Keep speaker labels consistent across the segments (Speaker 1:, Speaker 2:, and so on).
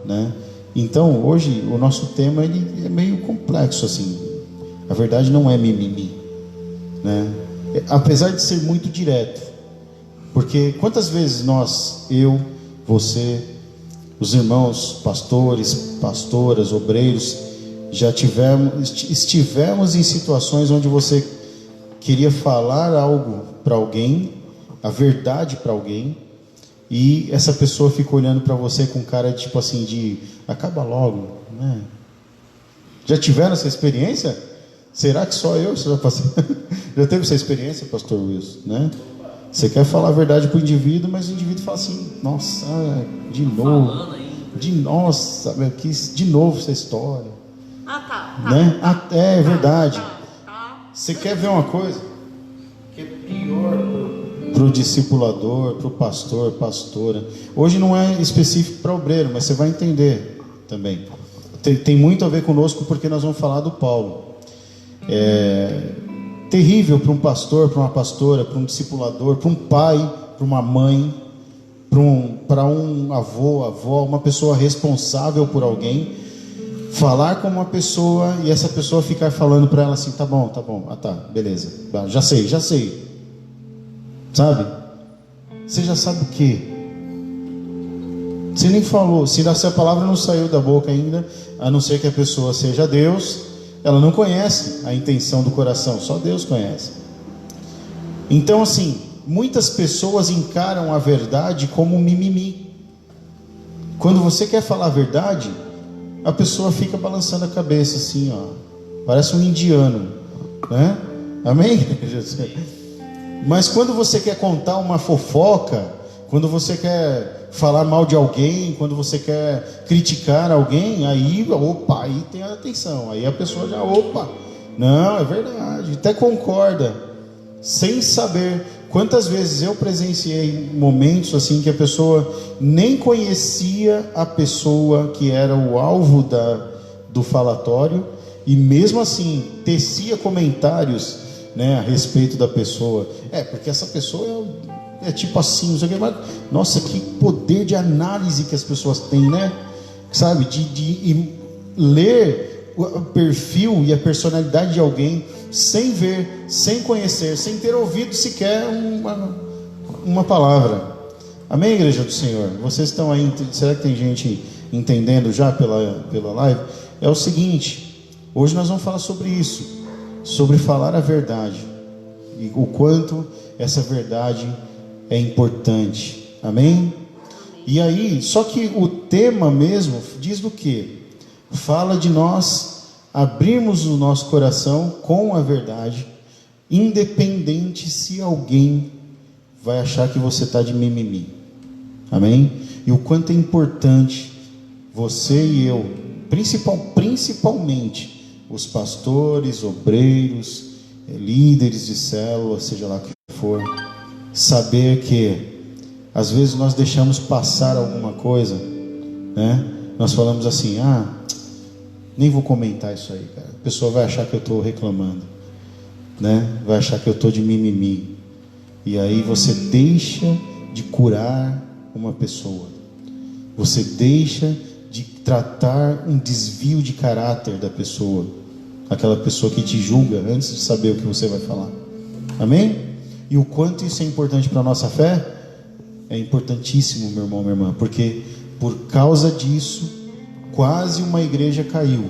Speaker 1: né? Então, hoje, o nosso tema ele é meio complexo, assim. A verdade não é mimimi, né? Apesar de ser muito direto. Porque quantas vezes nós, eu, você, os irmãos, pastores, pastoras, obreiros, já estivemos em situações onde você queria falar algo para alguém, a verdade para alguém, e essa pessoa fica olhando para você com cara de tipo assim, de acaba logo, né? Já tiveram essa experiência? Será que só eu já passei? Já teve essa experiência, pastor Wilson, né? Você quer falar a verdade para o indivíduo, mas o indivíduo fala assim, nossa, de novo, nossa, de novo essa história. Né? É verdade. Você quer ver uma coisa que é pior para o discipulador, para o pastor, pastora. Hoje não é específico para obreiro, mas você vai entender também. Tem muito a ver conosco, porque nós vamos falar do Paulo. É terrível para um pastor, para uma pastora, para um discipulador, para um pai, para uma mãe, para um avô, avó, uma pessoa responsável por alguém, falar com uma pessoa e essa pessoa ficar falando para ela assim, tá bom, tá, beleza, já sei, sabe? Você já sabe o quê? Você nem falou, se a palavra não saiu da boca ainda, a não ser que a pessoa seja Deus, ela não conhece a intenção do coração, só Deus conhece. Então assim, muitas pessoas encaram a verdade como um mimimi. Quando você quer falar a verdade, a pessoa fica balançando a cabeça assim, ó, parece um indiano, né? Amém? Mas quando você quer contar uma fofoca, quando você quer falar mal de alguém, quando você quer criticar alguém, aí tem a atenção, aí a pessoa já, não, é verdade, até concorda, sem saber. Quantas vezes eu presenciei momentos assim que a pessoa nem conhecia a pessoa que era o alvo do falatório, e mesmo assim tecia comentários, né, a respeito da pessoa. Porque essa pessoa é tipo assim, não sei o que, mas nossa, que poder de análise que as pessoas têm, né? Sabe, de ler o perfil e a personalidade de alguém sem ver, sem conhecer, sem ter ouvido sequer uma palavra. Amém, igreja do Senhor? Vocês estão aí, será que tem gente entendendo já pela live? É o seguinte, hoje nós vamos falar sobre isso, sobre falar a verdade e o quanto essa verdade é importante. Amém? E aí, só que o tema mesmo diz do quê? Fala de nós abrirmos o nosso coração com a verdade, independente se alguém vai achar que você está de mimimi. Amém? E o quanto é importante você e eu, principalmente os pastores, obreiros, líderes de célula, seja lá o que for, saber que às vezes nós deixamos passar alguma coisa, né? Nós falamos assim, nem vou comentar isso aí, cara. A pessoa vai achar que eu estou reclamando, né? Vai achar que eu estou de mimimi. E aí você deixa de curar uma pessoa. Você deixa de tratar um desvio de caráter da pessoa. Aquela pessoa que te julga antes de saber o que você vai falar. Amém? E o quanto isso é importante para a nossa fé? É importantíssimo, meu irmão, minha irmã. Porque por causa disso, quase uma igreja caiu,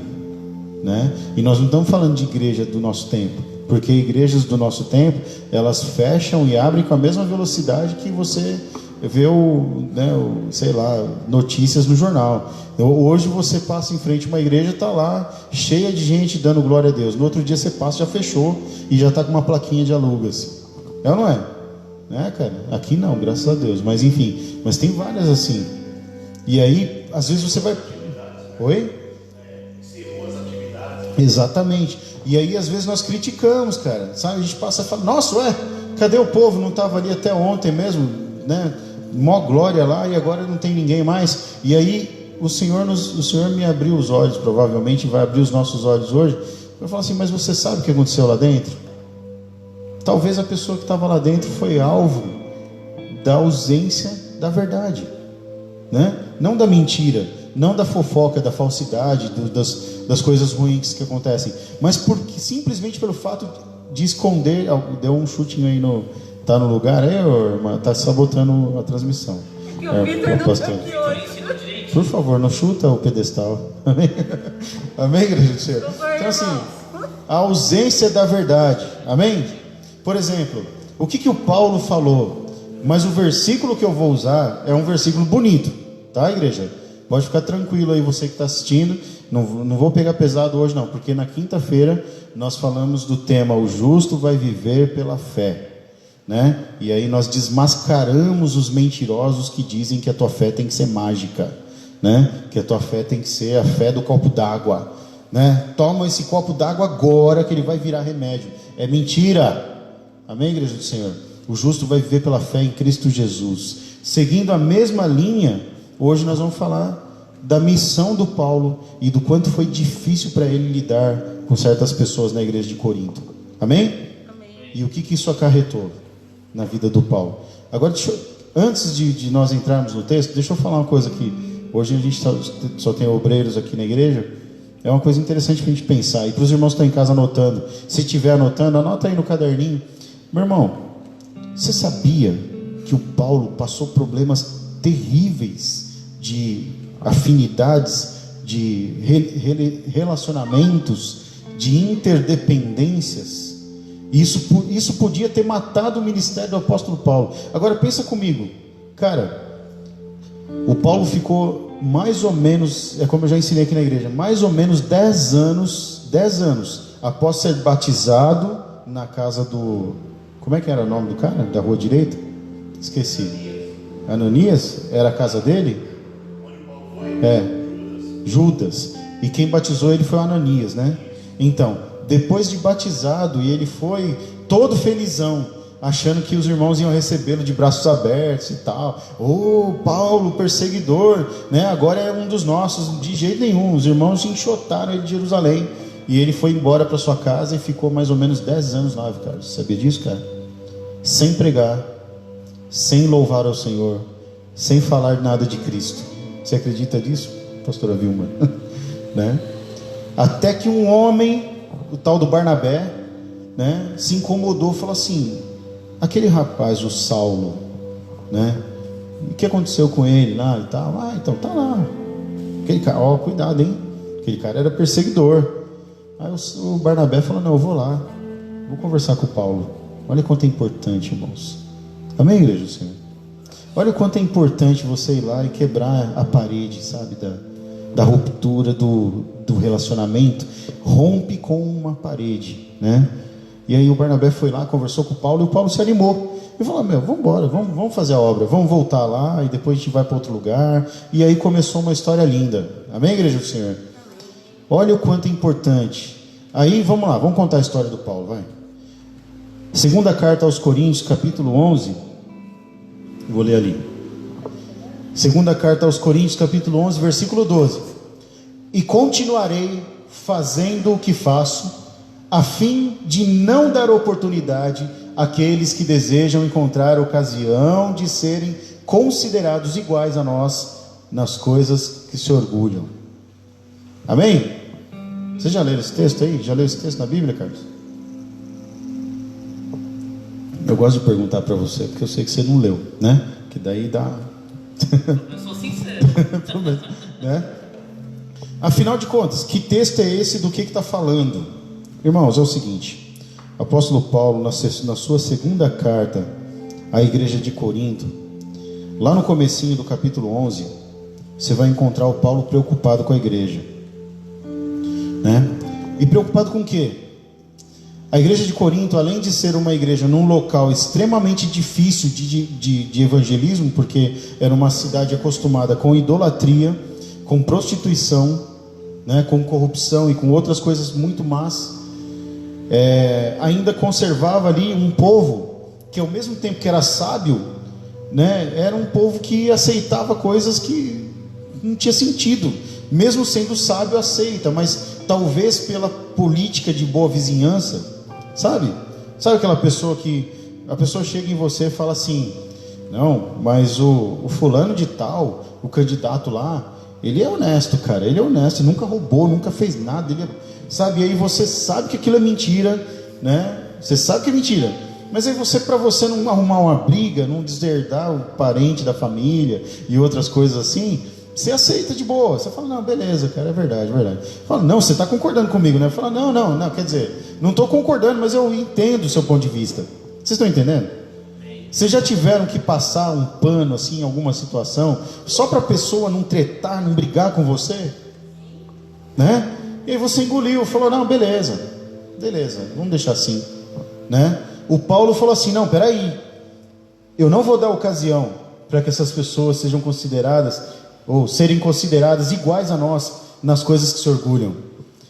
Speaker 1: né? E nós não estamos falando de igreja do nosso tempo, porque igrejas do nosso tempo, elas fecham e abrem com a mesma velocidade que você vê sei lá, notícias no jornal. Hoje você passa em frente a uma igreja, está lá cheia de gente dando glória a Deus. No outro dia você passa, já fechou e já está com uma plaquinha de alugas. É ou não é? Né, cara? Aqui não, graças a Deus. Mas enfim, mas tem várias assim. E aí, às vezes você vai... Oi? Exatamente. E aí às vezes nós criticamos, cara, sabe? A gente passa e fala, nossa, cadê o povo? Não estava ali até ontem mesmo, né? Mó glória lá, e agora não tem ninguém mais. E aí o Senhor me abriu os olhos, provavelmente vai abrir os nossos olhos hoje. Eu falo assim, mas você sabe o que aconteceu lá dentro? Talvez a pessoa que estava lá dentro foi alvo da ausência da verdade, né? Não da mentira, não da fofoca, da falsidade, das coisas ruins que acontecem, mas porque simplesmente pelo fato de esconder. Deu um chutinho aí no... Tá no lugar aí, irmã? Tá sabotando a transmissão.
Speaker 2: Porque o Vitor não tá aqui hoje.
Speaker 1: Por favor, não chuta o pedestal. Amém? Amém, igreja do Senhor? Então assim, a ausência da verdade. Amém? Por exemplo, o que o Paulo falou? Mas o versículo que eu vou usar é um versículo bonito, tá, igreja? Pode ficar tranquilo aí, você que está assistindo. Não vou pegar pesado hoje não, porque na quinta-feira nós falamos do tema o justo vai viver pela fé, né? E aí nós desmascaramos os mentirosos que dizem que a tua fé tem que ser mágica, né? Que a tua fé tem que ser a fé do copo d'água, né? Toma esse copo d'água agora que ele vai virar remédio. É mentira. Amém, igreja do Senhor? O justo vai viver pela fé em Cristo Jesus. Seguindo a mesma linha, hoje nós vamos falar da missão do Paulo e do quanto foi difícil para ele lidar com certas pessoas na igreja de Corinto. Amém?
Speaker 2: Amém.
Speaker 1: E o que isso acarretou na vida do Paulo. Agora, antes de nós entrarmos no texto, deixa eu falar uma coisa aqui. Hoje a gente só tem obreiros aqui na igreja. É uma coisa interessante para a gente pensar. E para os irmãos que estão em casa anotando, se estiver anotando, anota aí no caderninho. Meu irmão, você sabia que o Paulo passou problemas terríveis de afinidades, de relacionamentos, de interdependências? Isso podia ter matado o ministério do apóstolo Paulo. Agora pensa comigo, cara, o Paulo ficou mais ou menos, é como eu já ensinei aqui na igreja, mais ou menos 10 anos após ser batizado na casa do, como é que era o nome do cara? Da rua direita? Esqueci. Ananias? Era a casa dele? Judas. E quem batizou ele foi o Ananias, né? Então, depois de batizado, e ele foi todo felizão, achando que os irmãos iam recebê-lo de braços abertos e tal. Paulo, perseguidor, né? Agora é um dos nossos. De jeito nenhum, os irmãos enxotaram ele de Jerusalém. E ele foi embora para sua casa e ficou mais ou menos 10 anos lá, cara. Você sabia disso, cara? Sem pregar, sem louvar ao Senhor, sem falar nada de Cristo. Você acredita nisso, pastora Vilma? Né? Até que um homem, o tal do Barnabé, né, se incomodou, falou assim: aquele rapaz, o Saulo, né, o que aconteceu com ele lá e tal? Então tá lá, aquele cara, cuidado, hein, aquele cara era perseguidor. Aí o Barnabé falou: não, eu vou lá, vou conversar com o Paulo. Olha quanto é importante, irmãos. Amém, igreja do Senhor? Olha o quanto é importante você ir lá e quebrar a parede, sabe, da ruptura do relacionamento. Rompe com uma parede, né? E aí o Barnabé foi lá, conversou com o Paulo, e o Paulo se animou e falou: vamos embora, vamos fazer a obra, vamos voltar lá, e depois a gente vai para outro lugar. E aí começou uma história linda. Amém, igreja do Senhor? Olha o quanto é importante. Aí vamos lá, vamos contar a história do Paulo, vai. Segunda carta aos Coríntios, capítulo 11. Vou ler ali. Segunda carta aos Coríntios, capítulo 11, versículo 12. E continuarei fazendo o que faço, a fim de não dar oportunidade àqueles que desejam encontrar ocasião de serem considerados iguais a nós nas coisas que se orgulham. Amém? Você já leu esse texto aí? Já leu esse texto na Bíblia, Carlos? Eu gosto de perguntar para você, porque eu sei que você não leu, né? Que daí dá...
Speaker 2: Eu sou sincero.
Speaker 1: Né? Afinal de contas, que texto é esse, do que está falando? Irmãos, é o seguinte: o apóstolo Paulo, na sua segunda carta à igreja de Corinto, lá no comecinho do capítulo 11, você vai encontrar o Paulo preocupado com a igreja, né? E preocupado com o quê? A igreja de Corinto, além de ser uma igreja num local extremamente difícil de evangelismo, porque era uma cidade acostumada com idolatria, com prostituição, né, com corrupção e com outras coisas muito más, ainda conservava ali um povo que, ao mesmo tempo que era sábio, né, era um povo que aceitava coisas que não tinha sentido. Mesmo sendo sábio, aceita, mas talvez pela política de boa vizinhança. Sabe aquela pessoa que a pessoa chega em você e fala assim: não, mas o fulano de tal, o candidato lá, ele é honesto, cara, ele é honesto, nunca roubou, nunca fez nada, sabe? E aí você sabe que aquilo é mentira, né? Você sabe que é mentira, mas aí para você não arrumar uma briga, não deserdar o parente da família e outras coisas assim, você aceita de boa, você fala, não, beleza, cara, é verdade, é verdade. Fala, não, você está concordando comigo, né? Fala, não, quer dizer, não estou concordando, mas eu entendo o seu ponto de vista. Vocês estão entendendo? Vocês já tiveram que passar um pano assim em alguma situação, só para a pessoa não tretar, não brigar com você? Né? E aí você engoliu, falou, não, beleza, vamos deixar assim, né? O Paulo falou assim, não, peraí, eu não vou dar ocasião para que essas pessoas sejam consideradas, ou serem consideradas iguais a nós, nas coisas que se orgulham. O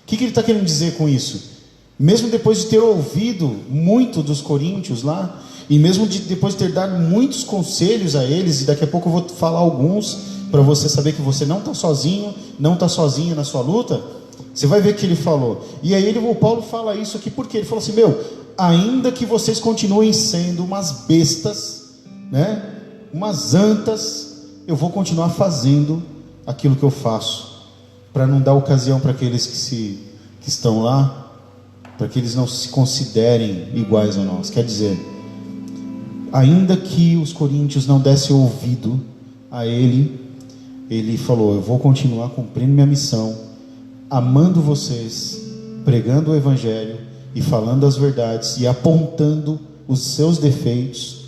Speaker 1: que ele está querendo dizer com isso? Mesmo depois de ter ouvido muito dos coríntios lá, e mesmo depois de ter dado muitos conselhos a eles, e daqui a pouco eu vou falar alguns, para você saber que você não está sozinho, não está sozinha na sua luta, você vai ver que ele falou. E aí o Paulo fala isso aqui, porque ele falou assim, ainda que vocês continuem sendo umas bestas, né, umas antas, eu vou continuar fazendo aquilo que eu faço, para não dar ocasião para aqueles que estão lá, para que eles não se considerem iguais a nós. Quer dizer, ainda que os coríntios não dessem ouvido a ele falou, eu vou continuar cumprindo minha missão, amando vocês, pregando o evangelho e falando as verdades e apontando os seus defeitos,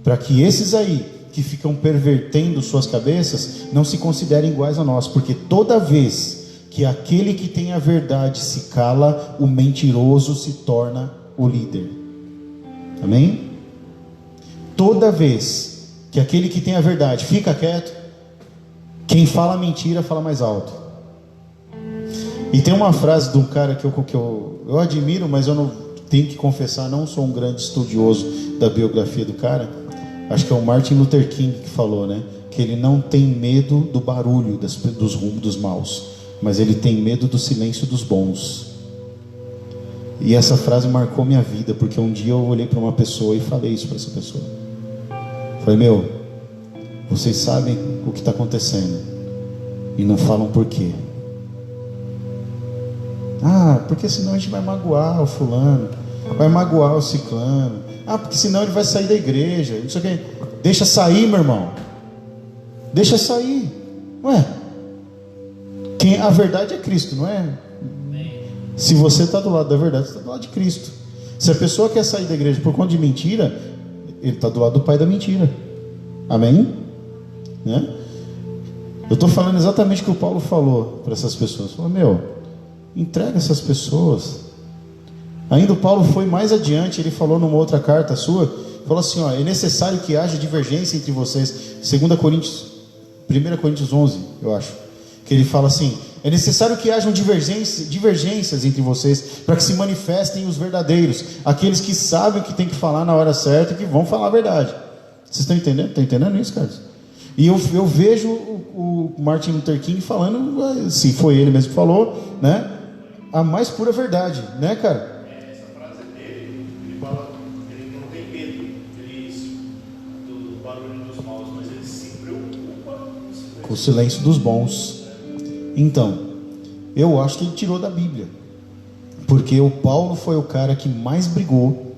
Speaker 1: para que esses aí que ficam pervertendo suas cabeças não se considerem iguais a nós, porque toda vez que aquele que tem a verdade se cala, o mentiroso se torna o líder. Amém? Toda vez que aquele que tem a verdade fica quieto, quem fala mentira fala mais alto. E tem uma frase de um cara que eu admiro, mas eu não tenho que confessar, não sou um grande estudioso da biografia do cara. Acho que é o Martin Luther King que falou, né? Que ele não tem medo do barulho dos rumos dos maus, mas ele tem medo do silêncio dos bons. E essa frase marcou minha vida, porque um dia eu olhei para uma pessoa e falei isso para essa pessoa. Falei, vocês sabem o que está acontecendo e não falam por quê. Porque senão a gente vai magoar o fulano, vai magoar o ciclano. Porque senão ele vai sair da igreja, não sei o que. Deixa sair, meu irmão. Deixa sair. A verdade é Cristo, não é? Se você está do lado da verdade, você está do lado de Cristo. Se a pessoa quer sair da igreja por conta de mentira, ele está do lado do pai da mentira. Amém? Né? Eu estou falando exatamente o que o Paulo falou para essas pessoas. Falou, entrega essas pessoas. Ainda o Paulo foi mais adiante, ele falou numa outra carta sua, falou assim, é necessário que haja divergência entre vocês. 1 Coríntios 11, eu acho, que ele fala assim, é necessário que hajam divergências entre vocês, para que se manifestem os verdadeiros, aqueles que sabem o que tem que falar na hora certa e que vão falar a verdade. Vocês estão entendendo? Estão entendendo isso, cara? E eu vejo o Martin Luther King falando, se foi ele mesmo que falou, né, a mais pura verdade, né, cara? O silêncio dos bons. Então, eu acho que ele tirou da Bíblia, porque o Paulo foi o cara que mais brigou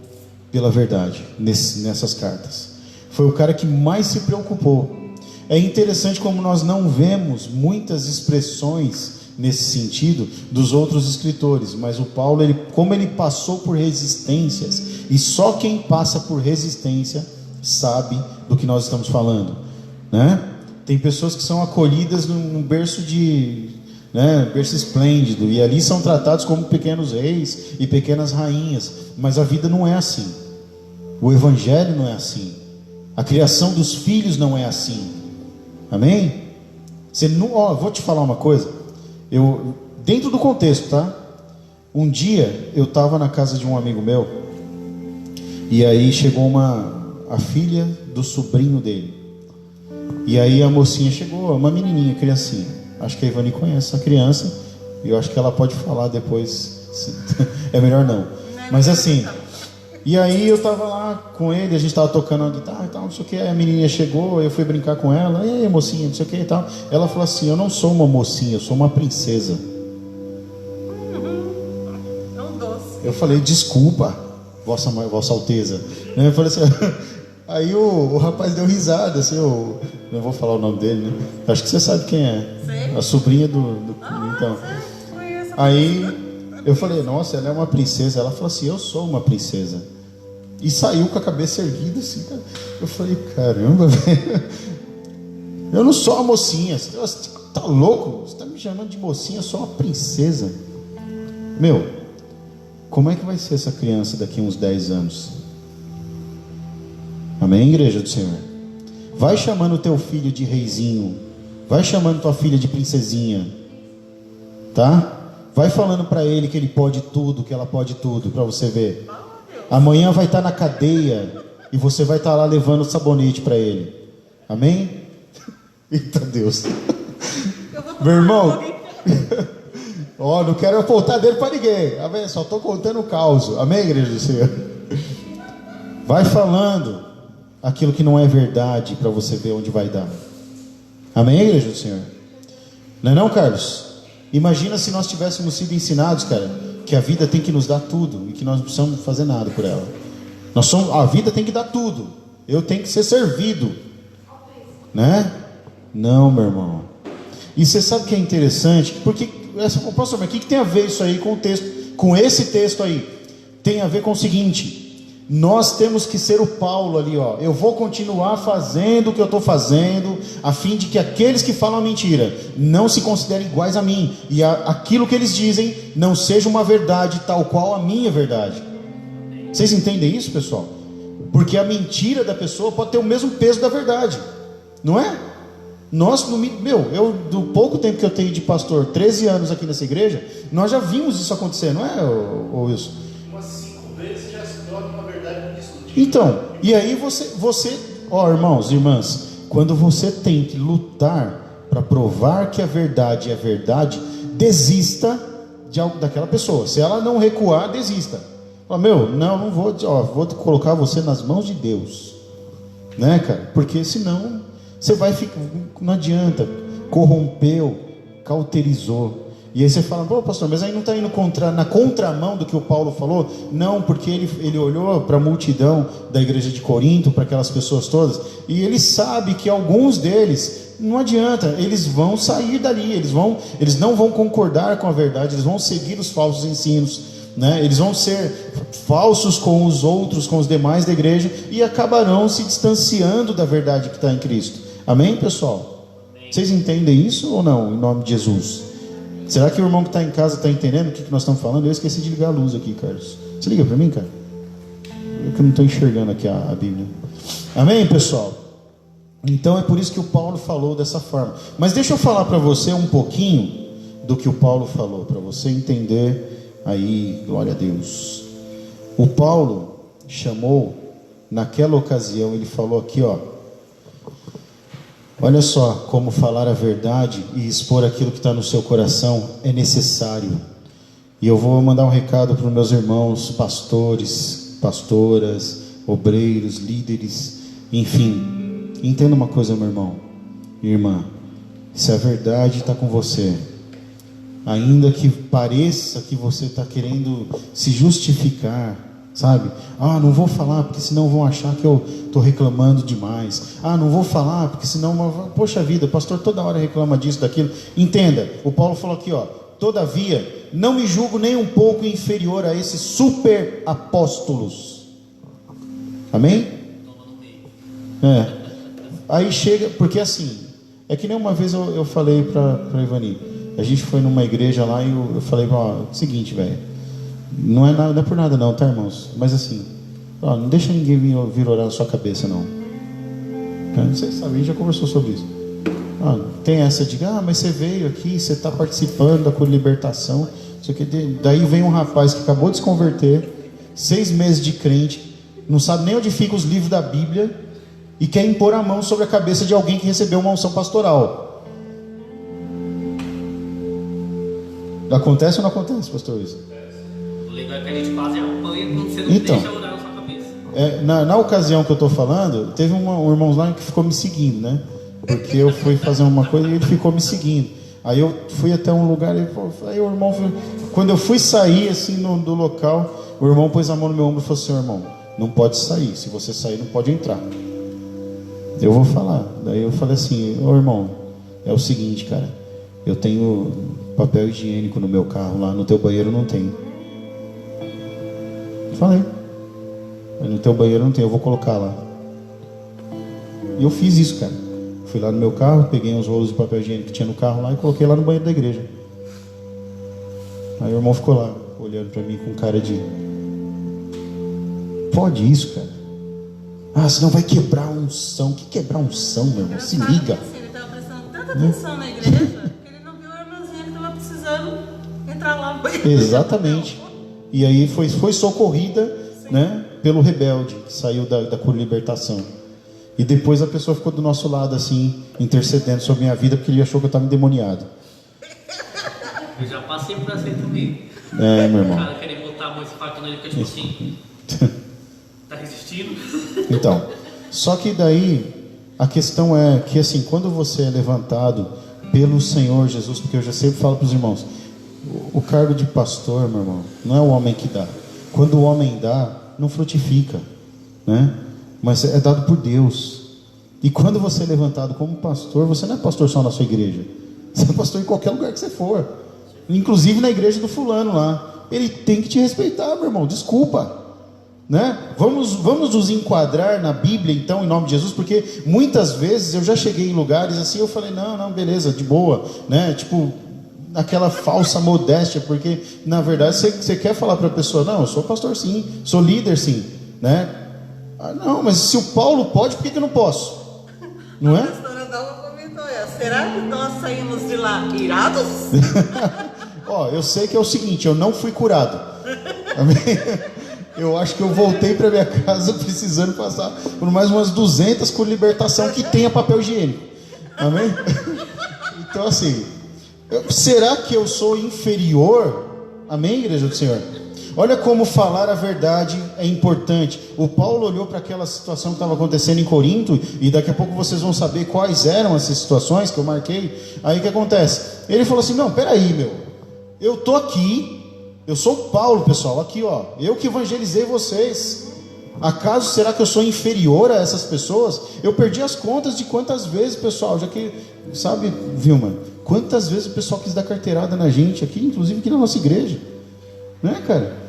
Speaker 1: pela verdade nessas cartas. Foi o cara que mais se preocupou. É interessante como nós não vemos muitas expressões nesse sentido dos outros escritores, mas o Paulo, como ele passou por resistências, e só quem passa por resistência sabe do que nós estamos falando, né? Tem pessoas que são acolhidas num berço berço esplêndido, e ali são tratados como pequenos reis e pequenas rainhas, mas a vida não é assim. O evangelho não é assim. A criação dos filhos não é assim. Amém? Vou te falar uma coisa. Dentro do contexto, tá? Um dia eu estava na casa de um amigo meu, e aí chegou a filha do sobrinho dele. E aí a mocinha chegou, uma menininha, criancinha. Acho que a Ivani conhece essa criança, e eu acho que ela pode falar depois. É melhor não. Mas assim, E aí eu tava lá com ele, a gente tava tocando a guitarra e tal, não sei o que. Aí a menininha chegou, eu fui brincar com ela. E aí, mocinha, não sei o que e tal. Ela falou assim: eu não sou uma mocinha, eu sou uma princesa.
Speaker 2: É um doce.
Speaker 1: Eu falei: desculpa, vossa alteza. Eu falei assim. Aí o rapaz deu risada, assim, eu não vou falar o nome dele, né? Acho que você sabe quem é.
Speaker 2: Sei.
Speaker 1: A sobrinha então.
Speaker 2: Sei, conheço.
Speaker 1: Aí eu falei: nossa, ela é uma princesa. Ela falou assim: eu sou uma princesa. E saiu com a cabeça erguida, assim, cara. Eu falei: caramba, velho. Eu não sou uma mocinha. Você tá louco? Você tá me chamando de mocinha? Eu sou uma princesa. Meu, como é que vai ser essa criança daqui a uns 10 anos? Amém, igreja do Senhor? Vai chamando teu filho de reizinho. Vai chamando tua filha de princesinha. Tá? Vai falando para ele que ele pode tudo, que ela pode tudo, para você ver. Amanhã vai estar na cadeia e você vai estar lá levando sabonete para ele. Amém? Eita Deus. Meu irmão, ó, não quero apontar dele para ninguém. Amém? Só estou contando o caos. Amém, igreja do Senhor? Vai falando aquilo que não é verdade para você ver onde vai dar. Amém, igreja do Senhor? Não é não, Carlos? Imagina se nós tivéssemos sido ensinados, cara, que a vida tem que nos dar tudo e que nós não precisamos fazer nada por ela. A vida tem que dar tudo. Eu tenho que ser servido, né? Não, meu irmão. E você sabe o que é interessante? Porque, pastor, mas o que tem a ver isso aí com o texto? Com esse texto aí? Tem a ver com o seguinte: nós temos que ser o Paulo ali, ó. Eu vou continuar fazendo o que eu estou fazendo, a fim de que aqueles que falam a mentira não se considerem iguais a mim, e aquilo que eles dizem não seja uma verdade tal qual a minha verdade. Vocês entendem isso, pessoal? Porque a mentira da pessoa pode ter o mesmo peso da verdade, não é? Eu, do pouco tempo que eu tenho de pastor, 13 anos aqui nessa igreja, nós já vimos isso acontecer, não é, Wilson?
Speaker 3: Umas 5 vezes já se torna uma verdade indiscutível.
Speaker 1: Então, e aí você, ó, irmãos e irmãs, quando você tem que lutar para provar que a verdade é verdade, desista daquela pessoa. Se ela não recuar, desista. Fala: não vou, vou colocar você nas mãos de Deus, né, cara? Porque senão você vai ficar, não adianta, corrompeu, cauterizou. E aí você fala: pô, pastor, mas aí não está indo na contramão do que o Paulo falou? Não, porque ele olhou para a multidão da igreja de Corinto, para aquelas pessoas todas, e ele sabe que alguns deles, não adianta, eles vão sair dali, eles não vão concordar com a verdade, eles vão seguir os falsos ensinos, né? Eles vão ser falsos com os outros, com os demais da igreja, e acabarão se distanciando da verdade que está em Cristo. Amém, pessoal? Vocês entendem isso ou não, em nome de Jesus? Será que o irmão que está em casa está entendendo o que nós estamos falando? Eu esqueci de ligar a luz aqui, Carlos. Você liga para mim, cara? Eu que não estou enxergando aqui a Bíblia. Amém, pessoal? Então é por isso que o Paulo falou dessa forma. Mas deixa eu falar para você um pouquinho do que o Paulo falou, para você entender aí, glória a Deus. O Paulo chamou, naquela ocasião, ele falou aqui, ó. Olha só como falar a verdade e expor aquilo que está no seu coração é necessário. E eu vou mandar um recado para os meus irmãos, pastores, pastoras, obreiros, líderes, enfim. Entenda uma coisa, meu irmão e irmã: se a verdade está com você, ainda que pareça que você está querendo se justificar, sabe? Não vou falar porque senão vão achar que eu estou reclamando demais. Não vou falar porque senão, poxa vida, o pastor toda hora reclama disso, daquilo. Entenda, o Paulo falou aqui, ó: todavia, não me julgo nem um pouco inferior a esses super apóstolos. Amém? Aí chega, porque assim, é que nem uma vez eu falei para Ivani, a gente foi numa igreja lá e eu falei: seguinte, velho, não é por nada não, tá, irmãos? Mas assim, não deixa ninguém vir orar na sua cabeça, não. Vocês sabem, a gente já conversou sobre isso. Tem essa de: mas você veio aqui, você está participando da libertação, isso aqui. Daí vem um rapaz que acabou de se converter, 6 meses de crente, não sabe nem onde ficam os livros da Bíblia, e quer impor a mão sobre a cabeça de alguém que recebeu uma unção pastoral. Acontece ou não acontece, pastor Luiz?
Speaker 2: O legal é que a gente quase apanha quando você não
Speaker 1: Então,
Speaker 2: deixa orar na sua cabeça.
Speaker 1: Na ocasião que eu estou falando, teve um irmão lá que ficou me seguindo, né? Porque eu fui fazer uma coisa e ele ficou me seguindo. Aí eu fui até um lugar e aí o irmão, quando eu fui sair assim do local, o irmão pôs a mão no meu ombro e falou assim: irmão, não pode sair, se você sair não pode entrar. Eu vou falar. Daí eu falei assim: ô irmão, é o seguinte, cara, eu tenho papel higiênico no meu carro lá, no teu banheiro não tem. Falei: no teu banheiro não tem, eu vou colocar lá. E eu fiz isso, cara. Fui lá no meu carro, peguei uns rolos de papel higiênico que tinha no carro lá e coloquei lá no banheiro da igreja. Aí o irmão ficou lá, olhando pra mim com cara de: pode isso, cara? Ah, senão vai quebrar a unção. Que quebrar a unção, meu irmão? Se liga.
Speaker 2: Ele estava prestando tanta atenção na igreja que ele não viu a irmãzinha que estava precisando entrar lá no banheiro.
Speaker 1: Exatamente. E aí foi socorrida, né, pelo rebelde que saiu da cura e libertação. E depois a pessoa ficou do nosso lado assim, intercedendo sobre minha vida, porque ele achou que eu estava endemoniado.
Speaker 4: Eu já passei por essa aí também.
Speaker 1: É, meu irmão.
Speaker 4: O cara queria botar a mão esse fato nele, porque tipo assim, tá resistindo.
Speaker 1: Então, só que daí a questão é que assim, quando você é levantado pelo Senhor Jesus, porque eu já sempre falo para os irmãos, o cargo de pastor, meu irmão, não é o homem que dá. Quando o homem dá, não frutifica, né? Mas é dado por Deus. E quando você é levantado como pastor, você não é pastor só na sua igreja. Você é pastor em qualquer lugar que você for. Inclusive na igreja do fulano lá. Ele tem que te respeitar, meu irmão. Desculpa, né? Vamos nos enquadrar na Bíblia então, em nome de Jesus, porque muitas vezes eu já cheguei em lugares assim, eu falei: não, beleza, de boa, né? Tipo, aquela falsa modéstia, porque na verdade você quer falar para a pessoa: não, eu sou pastor sim, sou líder sim, né? Ah, não, mas se o Paulo pode, por que eu não posso? Não é?
Speaker 2: A pastora Dalva comentou: será que nós saímos de lá irados?
Speaker 1: Ó, eu sei que é o seguinte: eu não fui curado. Amém? Eu acho que eu voltei para minha casa precisando passar por mais umas 200 com libertação que tenha papel higiênico. Amém? Então assim, será que eu sou inferior? Amém, igreja do Senhor? Olha como falar a verdade é importante. O Paulo olhou para aquela situação que estava acontecendo em Corinto, e daqui a pouco vocês vão saber quais eram essas situações que eu marquei. Aí o que acontece? Ele falou assim: não, peraí, meu, eu tô aqui, eu sou o Paulo, pessoal, aqui ó, eu que evangelizei vocês. Acaso será que eu sou inferior a essas pessoas? Eu perdi as contas de quantas vezes, pessoal, já que, sabe, Vilma, quantas vezes o pessoal quis dar carteirada na gente aqui, inclusive aqui na nossa igreja, né, cara?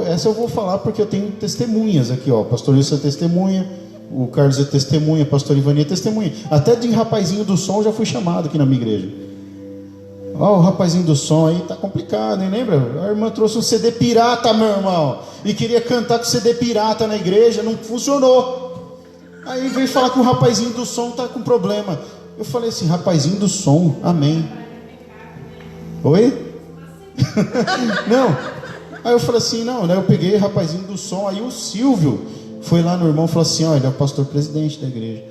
Speaker 1: Essa eu vou falar porque eu tenho testemunhas aqui, ó. Pastor Wilson é testemunha, o Carlos é testemunha, pastor Ivani é testemunha. Até de rapazinho do som eu já fui chamado aqui na minha igreja. Ó, o rapazinho do som aí tá complicado, hein? Lembra? A irmã trouxe um CD pirata, meu irmão, e queria cantar com CD pirata na igreja, não funcionou. Aí veio falar que o rapazinho do som tá com problema. Eu falei assim: rapazinho do som, amém. Oi? Não. Aí eu falei assim: não, né? Eu peguei o rapazinho do som. Aí o Silvio foi lá no irmão e falou assim: ó, ele é o pastor presidente da igreja.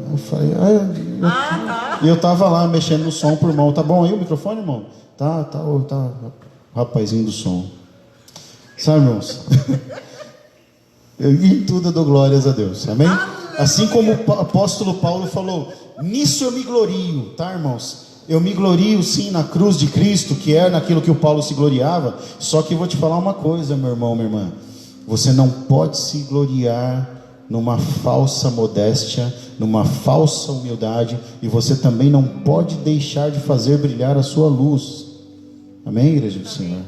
Speaker 1: Aí eu falei:
Speaker 2: tá.
Speaker 1: E eu tava lá mexendo no som pro irmão. Tá bom aí o microfone, irmão? Tá, rapazinho do som. Sabe, irmãos? Em tudo eu dou glórias a Deus, amém? Assim como o apóstolo Paulo falou: nisso eu me glorio, tá, irmãos? Eu me glorio sim na cruz de Cristo, que é naquilo que o Paulo se gloriava. Só que vou te falar uma coisa, meu irmão, minha irmã: você não pode se gloriar numa falsa modéstia, numa falsa humildade, e você também não pode deixar de fazer brilhar a sua luz. Amém, igreja do Senhor?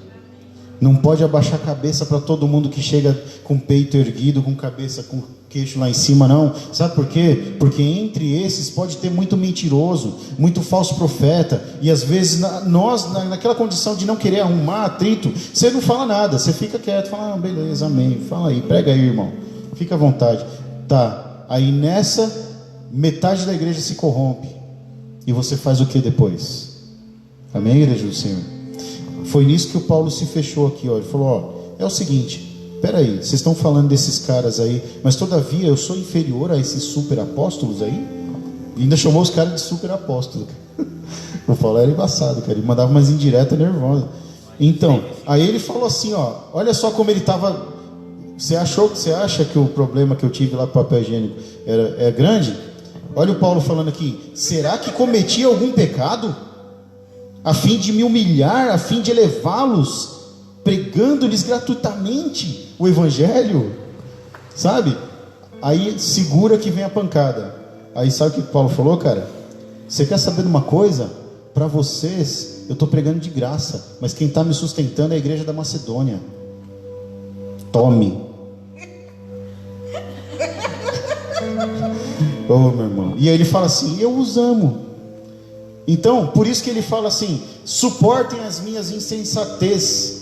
Speaker 1: Não pode abaixar a cabeça para todo mundo que chega com o peito erguido, com cabeça, com queixo lá em cima, não. Sabe por quê? Porque entre esses pode ter muito mentiroso, muito falso profeta. E às vezes nós, naquela condição de não querer arrumar atrito, você não fala nada, você fica quieto, fala: beleza, amém, fala aí, prega aí, irmão, fica à vontade. Tá, aí nessa, metade da igreja se corrompe. E você faz o que depois? Amém, igreja do Senhor? Foi nisso que o Paulo se fechou aqui, ó. Ele falou: ó, é o seguinte, peraí, vocês estão falando desses caras aí, mas todavia eu sou inferior a esses super apóstolos aí? E ainda chamou os caras de super apóstolos. O Paulo era embaçado, cara, ele mandava umas indiretas nervosas. Então, aí ele falou assim, ó, olha só como ele estava Você acha que o problema que eu tive lá com o papel higiênico é grande? Olha o Paulo falando aqui: será que cometi algum pecado a fim de me humilhar, a fim de elevá-los, pregando-lhes gratuitamente o evangelho? Sabe? Aí segura que vem a pancada. Aí sabe o que Paulo falou, cara? Você quer saber de uma coisa? Para vocês eu estou pregando de graça, mas quem está me sustentando é a igreja da Macedônia. Tome. Oh, meu irmão. E aí ele fala assim: eu os amo. Então, por isso que ele fala assim: suportem as minhas insensatez,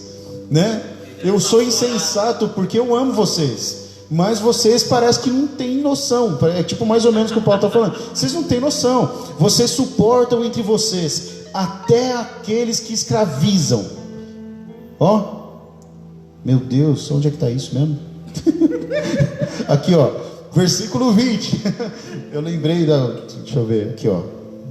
Speaker 1: né? Eu sou insensato porque eu amo vocês, mas vocês parecem que não têm noção. É tipo mais ou menos o que o Paulo está falando. Vocês não têm noção. Vocês suportam entre vocês até aqueles que escravizam. Ó, meu Deus, onde é que está isso mesmo? Aqui, ó, versículo 20. Eu lembrei deixa eu ver aqui, ó.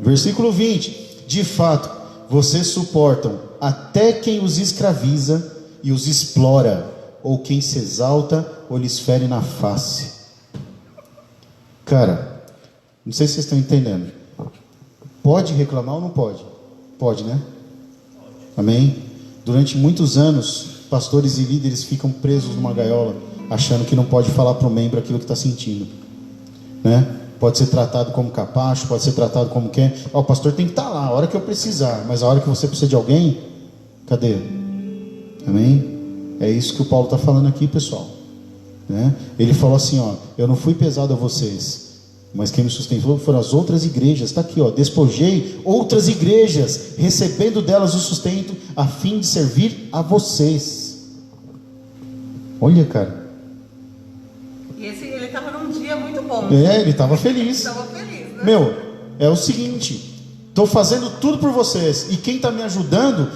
Speaker 1: Versículo 20: de fato, vocês suportam até quem os escraviza e os explora, ou quem se exalta ou lhes fere na face. Cara, não sei se vocês estão entendendo. Pode reclamar ou não pode? Pode, né? Amém? Durante muitos anos, pastores e líderes ficam presos numa gaiola, achando que não pode falar para o membro aquilo que está sentindo, né? Pode ser tratado como capacho, pode ser tratado como quer. O pastor tem que estar lá a hora que eu precisar, mas a hora que você precisa de alguém, cadê? Amém? É isso que o Paulo está falando aqui, pessoal, né? Ele falou assim, ó: eu não fui pesado a vocês, mas quem me sustentou foram as outras igrejas. Está aqui, ó: despojei outras igrejas, recebendo delas o sustento, a fim de servir a vocês. Olha, cara.
Speaker 2: E ele estava num dia muito bom.
Speaker 1: Ele estava feliz.
Speaker 2: Estava feliz, né?
Speaker 1: Meu, é o seguinte: estou fazendo tudo por vocês, e quem está me ajudando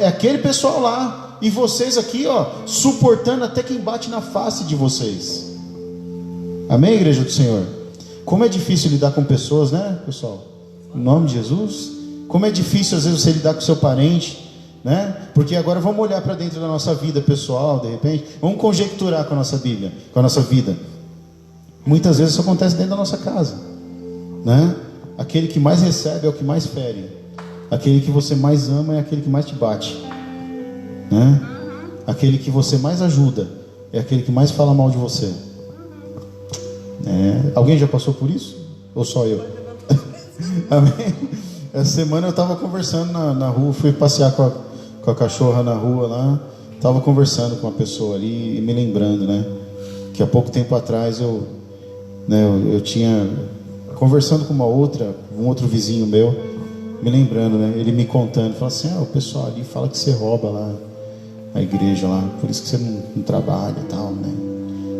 Speaker 1: é aquele pessoal lá, e vocês aqui, ó, suportando até quem bate na face de vocês. Amém, igreja do Senhor? Como é difícil lidar com pessoas, né, pessoal? Em nome de Jesus. Como é difícil às vezes você lidar com seu parente, né? Porque agora vamos olhar para dentro da nossa vida pessoal, de repente, vamos conjecturar com a nossa Bíblia, com a nossa vida. Muitas vezes isso acontece dentro da nossa casa, né? Aquele que mais recebe é o que mais fere. Aquele que você mais ama é aquele que mais te bate, né? Aquele que você mais ajuda é aquele que mais fala mal de você. Alguém já passou por isso? Ou só eu? Amém? Essa semana eu estava conversando na rua, fui passear com a cachorra na rua lá, estava conversando com uma pessoa ali e me lembrando, né, que há pouco tempo atrás eu tinha conversando com um outro vizinho meu, me lembrando, né, ele me contando, falou assim: o pessoal ali fala que você rouba lá a igreja lá, por isso que você não trabalha e tal, né?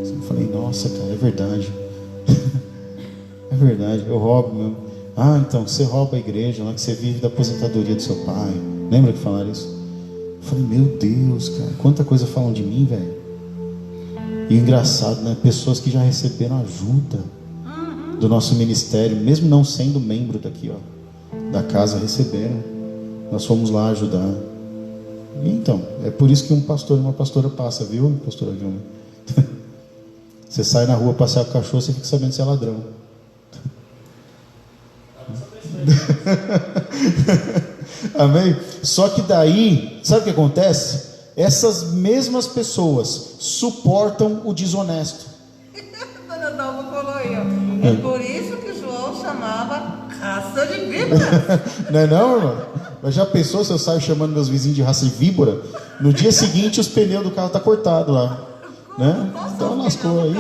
Speaker 1: Eu falei: nossa, cara, é verdade. É verdade, eu roubo mesmo. Então você rouba a igreja lá, que você vive da aposentadoria do seu pai. Lembra que falaram isso? Eu falei: meu Deus, cara, quanta coisa falam de mim, velho. E engraçado, né? Pessoas que já receberam ajuda do nosso ministério, mesmo não sendo membro daqui, ó, da casa, receberam. Nós fomos lá ajudar. E então, é por isso que um pastor e uma pastora passa, viu, pastora Vilma? Você sai na rua passear com o cachorro, você fica sabendo se é ladrão. Amém? Só que daí, sabe o que acontece? Essas mesmas pessoas suportam o desonesto.
Speaker 2: Dona Dalma falou aí, ó. É por isso que João chamava raça de víbora.
Speaker 1: Não é não, irmão? Mas já pensou se eu saio chamando meus vizinhos de raça de víbora? No dia seguinte os pneus do carro tá cortado lá, né? Então lascou aí.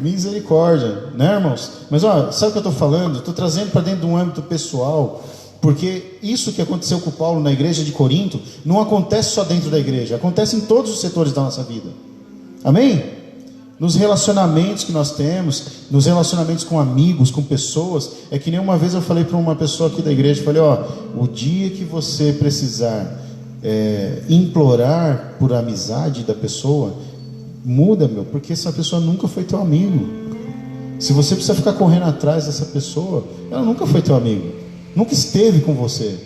Speaker 1: Misericórdia, né, irmãos? Mas ó, sabe o que eu estou falando? Estou trazendo para dentro de um âmbito pessoal, porque isso que aconteceu com Paulo na igreja de Corinto não acontece só dentro da igreja, acontece em todos os setores da nossa vida. Amém? Nos relacionamentos que nós temos, nos relacionamentos com amigos, com pessoas. É que nem uma vez eu falei para uma pessoa aqui da igreja, falei: ó, o dia que você precisar implorar por amizade da pessoa, muda, meu, porque essa pessoa nunca foi teu amigo. Se você precisa ficar correndo atrás dessa pessoa, ela nunca foi teu amigo, nunca esteve com você,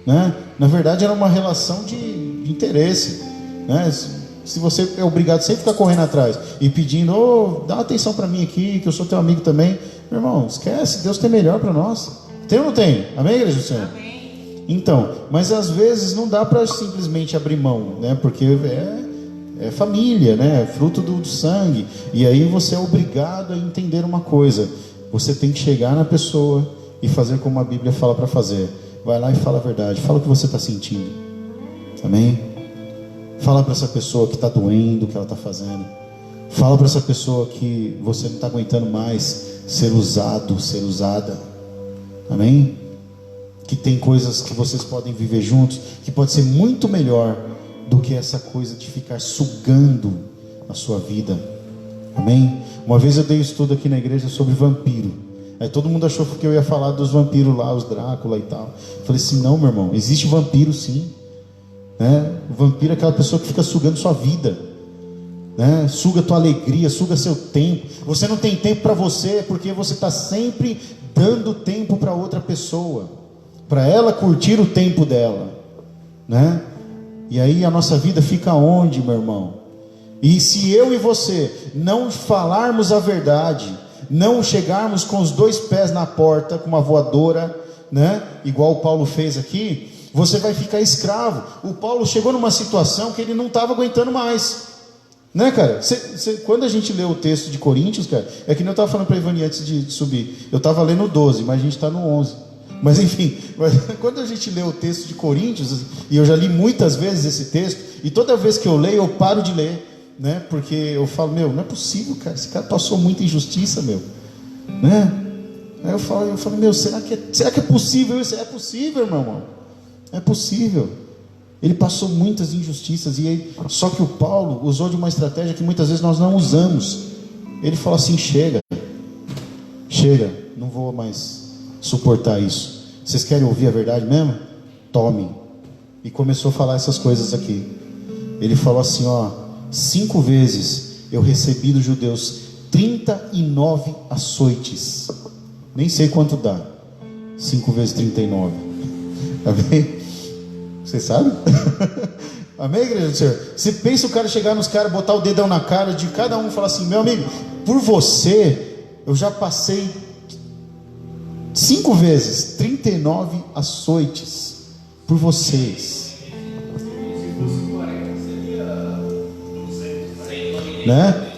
Speaker 1: né? Na verdade era uma relação de interesse, né? Se você é obrigado sempre a ficar correndo atrás e pedindo, ô, dá atenção para mim aqui, que eu sou teu amigo também, meu irmão, esquece, Deus tem melhor para nós. Tem ou não tem? Amém, igreja do Senhor?
Speaker 2: Amém.
Speaker 1: Então, mas às vezes não dá para simplesmente abrir mão, né? Porque é família, né? É fruto do sangue. E aí você é obrigado a entender uma coisa: você tem que chegar na pessoa e fazer como a Bíblia fala para fazer. Vai lá e fala a verdade, fala o que você está sentindo. Amém? Fala para essa pessoa que está doendo o que ela está fazendo. Fala para essa pessoa que você não está aguentando mais ser usado, ser usada. Amém? Que tem coisas que vocês podem viver juntos, que pode ser muito melhor do que essa coisa de ficar sugando a sua vida. Amém? Uma vez eu dei um estudo aqui na igreja sobre vampiro. Aí todo mundo achou que eu ia falar dos vampiros lá, os Drácula e tal. Eu falei assim, não, meu irmão, existe vampiro sim, né? O vampiro é aquela pessoa que fica sugando sua vida, né? Suga tua alegria, suga seu tempo. Você não tem tempo para você, porque você está sempre dando tempo para outra pessoa, para ela curtir o tempo dela, né? E aí a nossa vida fica onde, meu irmão? E se eu e você não falarmos a verdade, não chegarmos com os dois pés na porta, com uma voadora, né? Igual o Paulo fez aqui, você vai ficar escravo. O Paulo chegou numa situação que ele não estava aguentando mais, né, cara? Quando a gente lê o texto de Coríntios, cara, é que nem eu estava falando para a Ivani antes de subir, eu estava lendo o 12, mas a gente está no 11. Mas enfim, quando a gente lê o texto de Coríntios, e eu já li muitas vezes esse texto, e toda vez que eu leio, eu paro de ler, né? Porque eu falo, meu, não é possível, cara, esse cara passou muita injustiça, meu, né? Aí eu falo, meu, será que é possível isso? É possível, meu irmão, é possível. Ele passou muitas injustiças, e aí, só que o Paulo usou de uma estratégia que muitas vezes nós não usamos. Ele falou assim, chega, não vou mais suportar isso. Vocês querem ouvir a verdade mesmo? Tomem. E começou a falar essas coisas aqui. Ele falou assim, ó, 5 vezes eu recebi dos judeus 39 açoites. Nem sei quanto dá 5 vezes 39. Amém? Você sabe? Amém, igreja do Senhor? Você pensa o cara chegar nos caras, botar o dedão na cara de cada um e falar assim, meu amigo, por você eu já passei 5 vezes 39 açoites por vocês, né?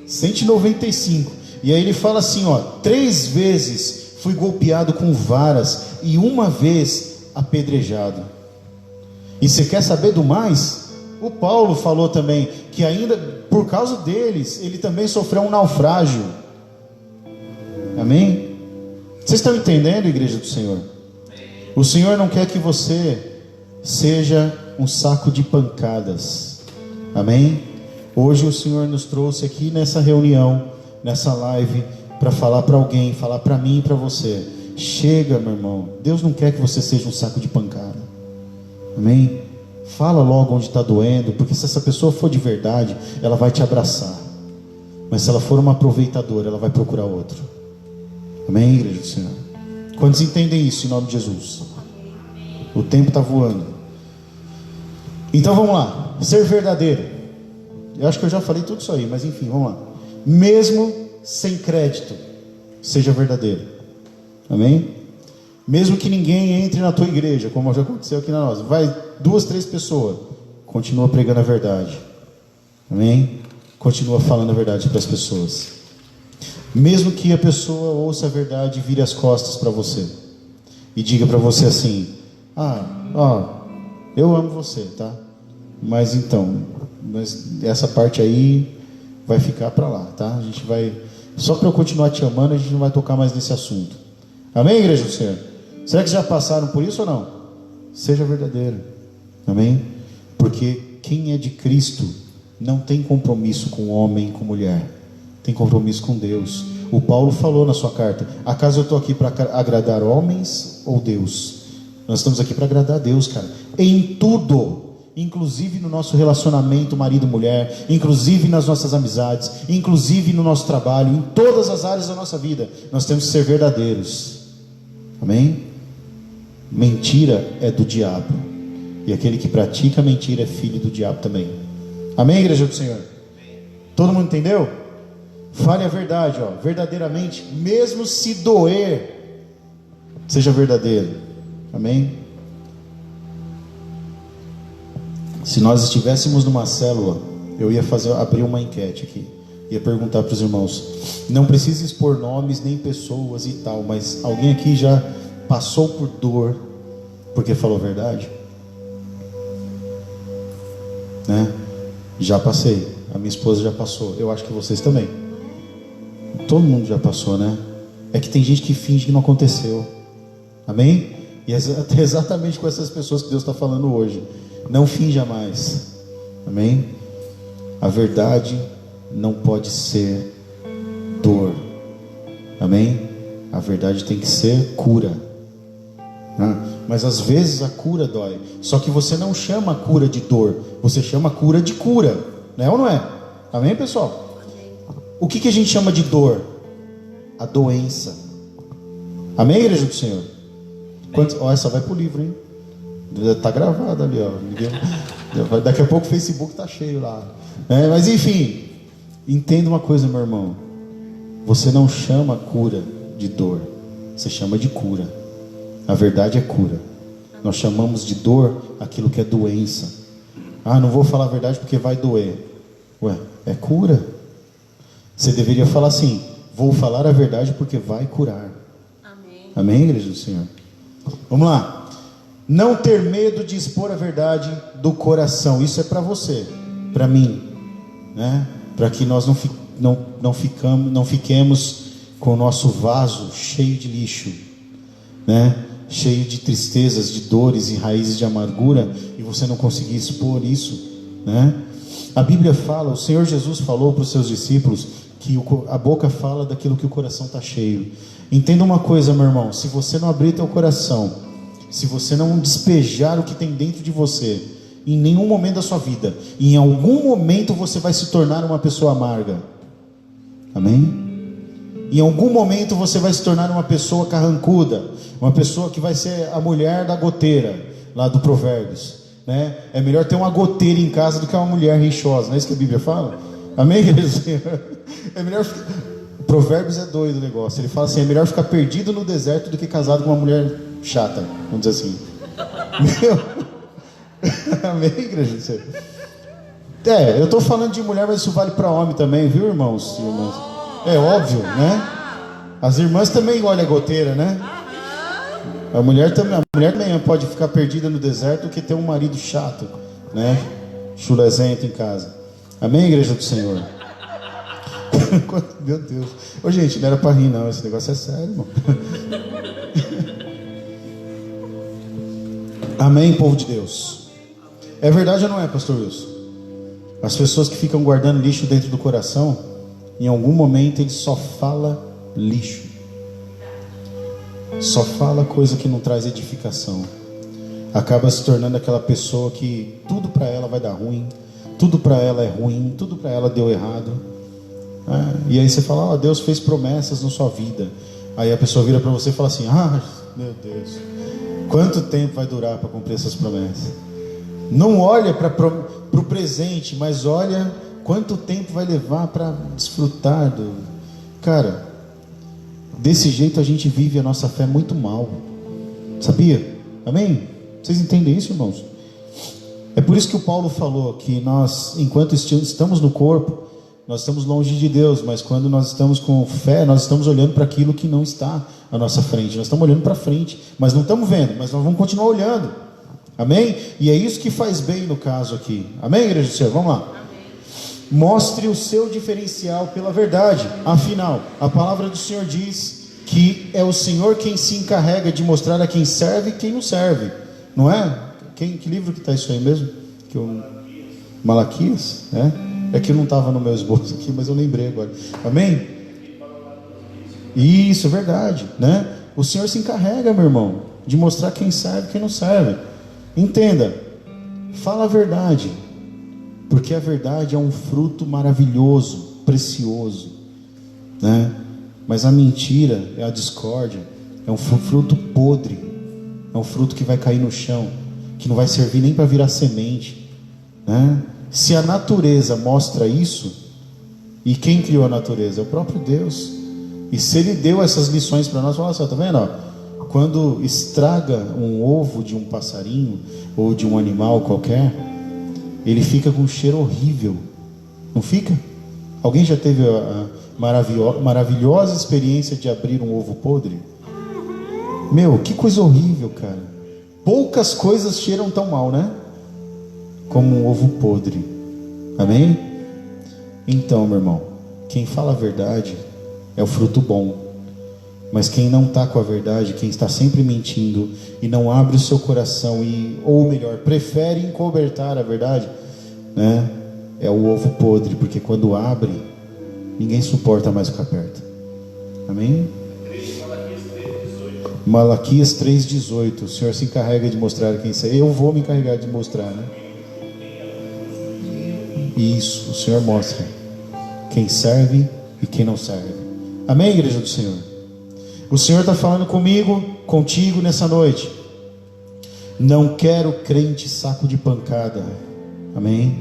Speaker 1: 195. E aí ele fala assim, ó, 3 vezes fui golpeado com varas e 1 vez apedrejado. E você quer saber do mais? O Paulo falou também que ainda por causa deles ele também sofreu um naufrágio. Amém? Vocês estão entendendo, igreja do Senhor? O Senhor não quer que você seja um saco de pancadas. Amém? Hoje o Senhor nos trouxe aqui nessa reunião, nessa live, para falar para alguém, falar para mim e para você. Chega, meu irmão. Deus não quer que você seja um saco de pancada. Amém? Fala logo onde está doendo, porque se essa pessoa for de verdade, ela vai te abraçar. Mas se ela for uma aproveitadora, ela vai procurar outro. Amém, igreja do Senhor? Quantos entendem isso em nome de Jesus? O tempo está voando. Então vamos lá. Ser verdadeiro. Eu acho que eu já falei tudo isso aí, mas enfim, vamos lá. Mesmo sem crédito, seja verdadeiro. Amém? Mesmo que ninguém entre na tua igreja, como já aconteceu aqui na nossa, vai 2, 3 pessoas, continua pregando a verdade. Amém? Continua falando a verdade para as pessoas. Mesmo que a pessoa ouça a verdade e vire as costas para você e diga para você assim, eu amo você, tá? Mas essa parte aí vai ficar para lá, tá? A gente vai, só para eu continuar te amando, a gente não vai tocar mais nesse assunto. Amém, igreja do Senhor? Será que já passaram por isso ou não? Seja verdadeiro. Amém? Porque quem é de Cristo não tem compromisso com homem e com mulher, tem compromisso com Deus. O Paulo falou na sua carta, acaso eu estou aqui para agradar homens ou Deus? Nós estamos aqui para agradar a Deus, cara, em tudo, inclusive no nosso relacionamento marido-mulher, inclusive nas nossas amizades, inclusive no nosso trabalho, em todas as áreas da nossa vida, nós temos que ser verdadeiros. Amém? Mentira é do diabo. e aquele que pratica a mentira é filho do diabo também. Amém, igreja do Senhor? Todo mundo entendeu? Fale a verdade, ó, verdadeiramente, mesmo se doer, seja verdadeiro. Amém? Se nós estivéssemos numa célula, eu ia abrir uma enquete aqui, ia perguntar para os irmãos, não precisa expor nomes nem pessoas e tal, mas alguém aqui já passou por dor porque falou a verdade? Né? Já passei, a minha esposa já passou, eu acho que vocês também. Todo mundo já passou, né? É que tem gente que finge que não aconteceu. Amém? E é exatamente com essas pessoas que Deus está falando hoje. Não finja mais. Amém? A verdade não pode ser dor. Amém? A verdade tem que ser cura. Mas às vezes a cura dói. Só que você não chama a cura de dor, você chama a cura de cura. Não é ou não é? Amém, pessoal? O que a gente chama de dor? A doença. Amém, igreja do Senhor? Ó, essa vai para o livro, hein? Está gravado ali, ó. Daqui a pouco o Facebook está cheio lá. Mas enfim, entenda uma coisa, meu irmão. Você não chama a cura de dor, você chama de cura. A verdade é cura. Nós chamamos de dor aquilo que é doença. Ah, não vou falar a verdade porque vai doer. Ué, é cura. Você deveria falar assim: vou falar a verdade porque vai curar.
Speaker 2: Amém.
Speaker 1: Amém, igreja do Senhor? Vamos lá. Não ter medo de expor a verdade do coração. Isso é para você, para mim, né? Para que nós não fiquemos com o nosso vaso cheio de lixo, né? Cheio de tristezas, de dores e raízes de amargura, e você não conseguir expor isso, né? A Bíblia fala, o Senhor Jesus falou para os seus discípulos que a boca fala daquilo que o coração está cheio. Entenda uma coisa, meu irmão: se você não abrir teu coração, se você não despejar o que tem dentro de você, em nenhum momento da sua vida, em algum momento você vai se tornar uma pessoa amarga. Amém? Em algum momento você vai se tornar uma pessoa carrancuda, uma pessoa que vai ser a mulher da goteira, lá do Provérbios, né? É melhor ter uma goteira em casa do que uma mulher rixosa, não é isso que a Bíblia fala? Amém, igreja? É melhor ficar... Provérbios é doido o negócio. Ele fala assim: é melhor ficar perdido no deserto do que casado com uma mulher chata, vamos dizer assim. Meu... Amém, igreja? Eu estou falando de mulher, mas isso vale para homem também, viu, irmãos e irmãs? É óbvio, né? As irmãs também olham a goteira, né? A mulher também pode ficar perdida no deserto do que ter um marido chato, né? Chulezento em casa. Amém, igreja do Senhor? Meu Deus. Ô, gente, não era para rir não, esse negócio é sério, irmão. Amém, povo de Deus? É verdade ou não é, pastor Wilson? As pessoas que ficam guardando lixo dentro do coração, em algum momento ele só fala lixo, só fala coisa que não traz edificação, acaba se tornando aquela pessoa que tudo para ela vai dar ruim, tudo para ela é ruim, tudo para ela deu errado. E aí você fala: Deus fez promessas na sua vida. Aí a pessoa vira para você e fala assim: meu Deus, quanto tempo vai durar para cumprir essas promessas? Não olha para o presente, mas olha quanto tempo vai levar para desfrutar do... Cara, desse jeito a gente vive a nossa fé muito mal, sabia? Amém? Vocês entendem isso, irmãos? É por isso que o Paulo falou que nós, enquanto estamos no corpo, nós estamos longe de Deus, mas quando nós estamos com fé, nós estamos olhando para aquilo que não está à nossa frente. Nós estamos olhando para frente, mas não estamos vendo, mas nós vamos continuar olhando. Amém? E é isso que faz bem no caso aqui. Amém, igreja do Senhor? Vamos lá. Mostre o seu diferencial pela verdade. Afinal, a palavra do Senhor diz que é o Senhor quem se encarrega de mostrar a quem serve e quem não serve. Não é? Que livro que está isso aí mesmo? Malaquias? É que não estava no meu esboço aqui, mas eu lembrei agora. Amém? Isso, é verdade, né? O Senhor se encarrega, meu irmão, de mostrar quem serve e quem não serve. Entenda, fala a verdade, porque a verdade é um fruto maravilhoso, precioso, né? Mas a mentira é a discórdia, é um fruto podre, é um fruto que vai cair no chão. que não vai servir nem para virar semente, né? Se a natureza mostra isso, e quem criou a natureza? É o próprio Deus. E se Ele deu essas lições para nós, fala assim, tá vendo? Ó, quando estraga um ovo de um passarinho ou de um animal qualquer, ele fica com um cheiro horrível, não fica? Alguém já teve a maravilhosa experiência de abrir um ovo podre? Meu, que coisa horrível, cara. Poucas coisas cheiram tão mal, né? Como um ovo podre. Amém? Então, meu irmão, quem fala a verdade é o fruto bom. Mas quem não está com a verdade, quem está sempre mentindo e não abre o seu coração, ou melhor, prefere encobertar a verdade, né? É o ovo podre, porque quando abre, ninguém suporta mais ficar perto. Amém? Malaquias 3,18. O Senhor se encarrega de mostrar quem é. Eu vou me encarregar de mostrar, né? Isso, o Senhor mostra quem serve e quem não serve. Amém, igreja do Senhor? O Senhor está falando comigo, contigo nessa noite. Não quero crente saco de pancada. Amém?